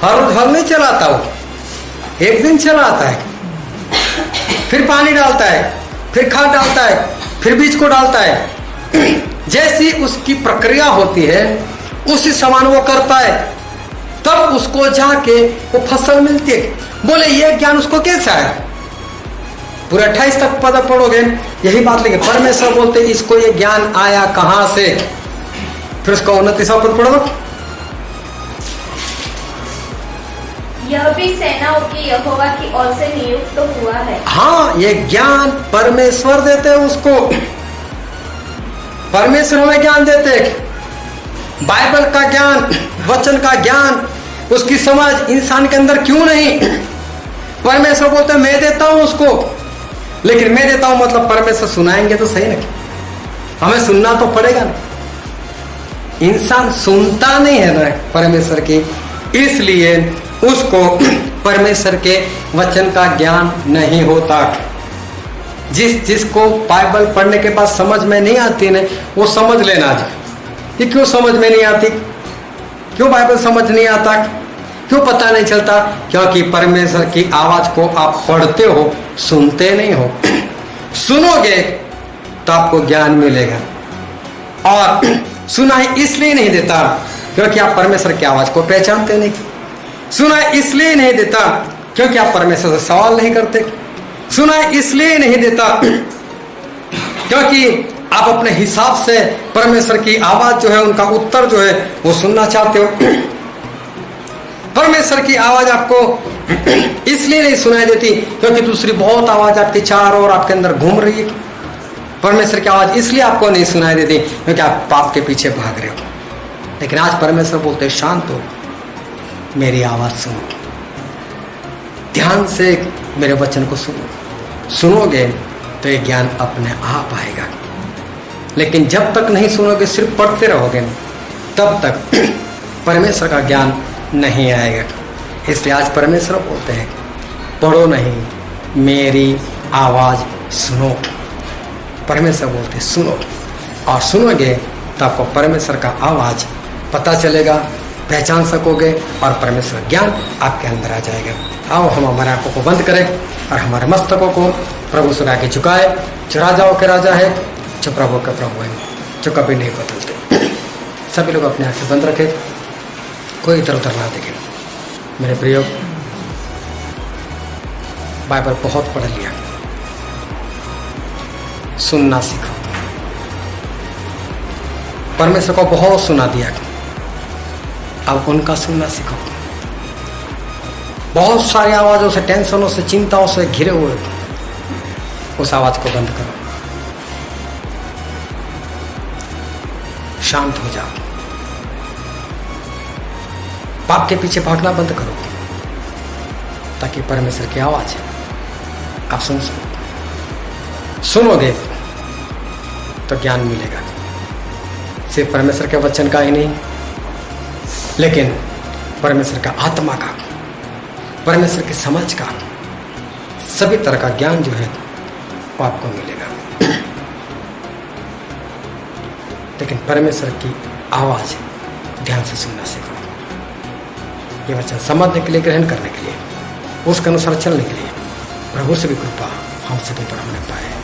हर रोज हल नहीं चलाता, वो एक दिन चलाता है, फिर पानी डालता है, फिर खाद डालता है, फिर बीज को डालता है। जैसी उसकी प्रक्रिया होती है उसी समान वो करता है, तब उसको जाके वो फसल मिलती है। बोले ये ज्ञान उसको कैसा है? पूरे 28 तक पद पढ़ोगे यही बात लिखे। परमेश्वर बोलते इसको ये ज्ञान आया कहां से। फिर उसका 29वां पद पढ़ो। यह भी सेनाओं की यहोवा की ओर से नियुक्त हुआ है। हाँ, ये ज्ञान परमेश्वर देते हैं उसको। परमेश्वर हमें ज्ञान देते, बाइबल का ज्ञान, वचन का ज्ञान, उसकी समझ इंसान के अंदर क्यों नहीं। परमेश्वर बोलते हैं मैं देता हूं उसको, लेकिन मैं देता हूं मतलब परमेश्वर सुनाएंगे तो सही ना, हमें सुनना तो पड़ेगा ना। इंसान सुनता नहीं है ना परमेश्वर की, इसलिए उसको परमेश्वर के वचन का ज्ञान नहीं होता। जिसको बाइबल पढ़ने के बाद समझ में नहीं आती ना, वो समझ लेना। ये क्यों समझ में नहीं आती, क्यों बाइबल समझ नहीं आता, क्यों पता नहीं चलता? क्योंकि परमेश्वर की आवाज को आप पढ़ते हो, सुनते नहीं हो। सुनोगे तो आपको ज्ञान मिलेगा। और सुनाई इसलिए नहीं देता क्योंकि आप परमेश्वर की आवाज को पहचानते नहीं। सुनाई इसलिए नहीं देता क्योंकि आप परमेश्वर से सवाल नहीं करते। सुनाई इसलिए नहीं देता क्योंकि आप अपने हिसाब से परमेश्वर की आवाज जो है, उनका उत्तर जो है वो सुनना चाहते हो। परमेश्वर की आवाज आपको इसलिए नहीं सुनाई देती क्योंकि दूसरी बहुत आवाज आपके चारों ओर आपके अंदर घूम रही है। परमेश्वर की आवाज इसलिए आपको नहीं सुनाई देती क्योंकि आप पाप के पीछे भाग रहे हो। लेकिन आज परमेश्वर बोलते हैं शांत हो, मेरी आवाज सुनो, ध्यान से मेरे वचन को सुनो। सुनोगे तो ये ज्ञान अपने आप आएगा। लेकिन जब तक नहीं सुनोगे, सिर्फ पढ़ते रहोगे, तब तक परमेश्वर का ज्ञान नहीं आएगा। इसलिए आज परमेश्वर बोलते हैं पढ़ो नहीं, मेरी आवाज सुनो। परमेश्वर बोलते सुनो, और सुनोगे तो आपको परमेश्वर का आवाज पता चलेगा, पहचान सकोगे, और परमेश्वर ज्ञान आपके अंदर आ जाएगा। आओ हम हमारे आंखों को बंद करें और हमारे मस्तकों को प्रभु से आगे झुकाए। जो राजाओं के राजा है, जो प्रभु के प्रभु है, जो कभी नहीं बदलते। सभी लोग अपने आंखें बंद रखें, कोई इधर उधर ना देखे। मेरे प्रियो, बाइबल बहुत पढ़ लिया, सुनना सीखो। परमेश्वर को बहुत सुना दिया, अब उनका सुनना सीखो। बहुत सारी आवाजों से, टेंशनों से, चिंताओं से घिरे हुए, उस आवाज को बंद करो, शांत हो जाओ, पाप के पीछे भागना बंद करो, ताकि परमेश्वर की आवाज आप सुन सको। सुनोगे तो ज्ञान मिलेगा, सिर्फ परमेश्वर के वचन का ही नहीं, लेकिन परमेश्वर का आत्मा का, परमेश्वर की समझ का, सभी तरह का ज्ञान जो है वो आपको मिलेगा। लेकिन परमेश्वर की आवाज ध्यान से सुनना सीखो। ये वचन समझने के लिए, ग्रहण करने के लिए, उसके अनुसार चलने के लिए प्रभु से भी कृपा हम सभी पर होने पाए।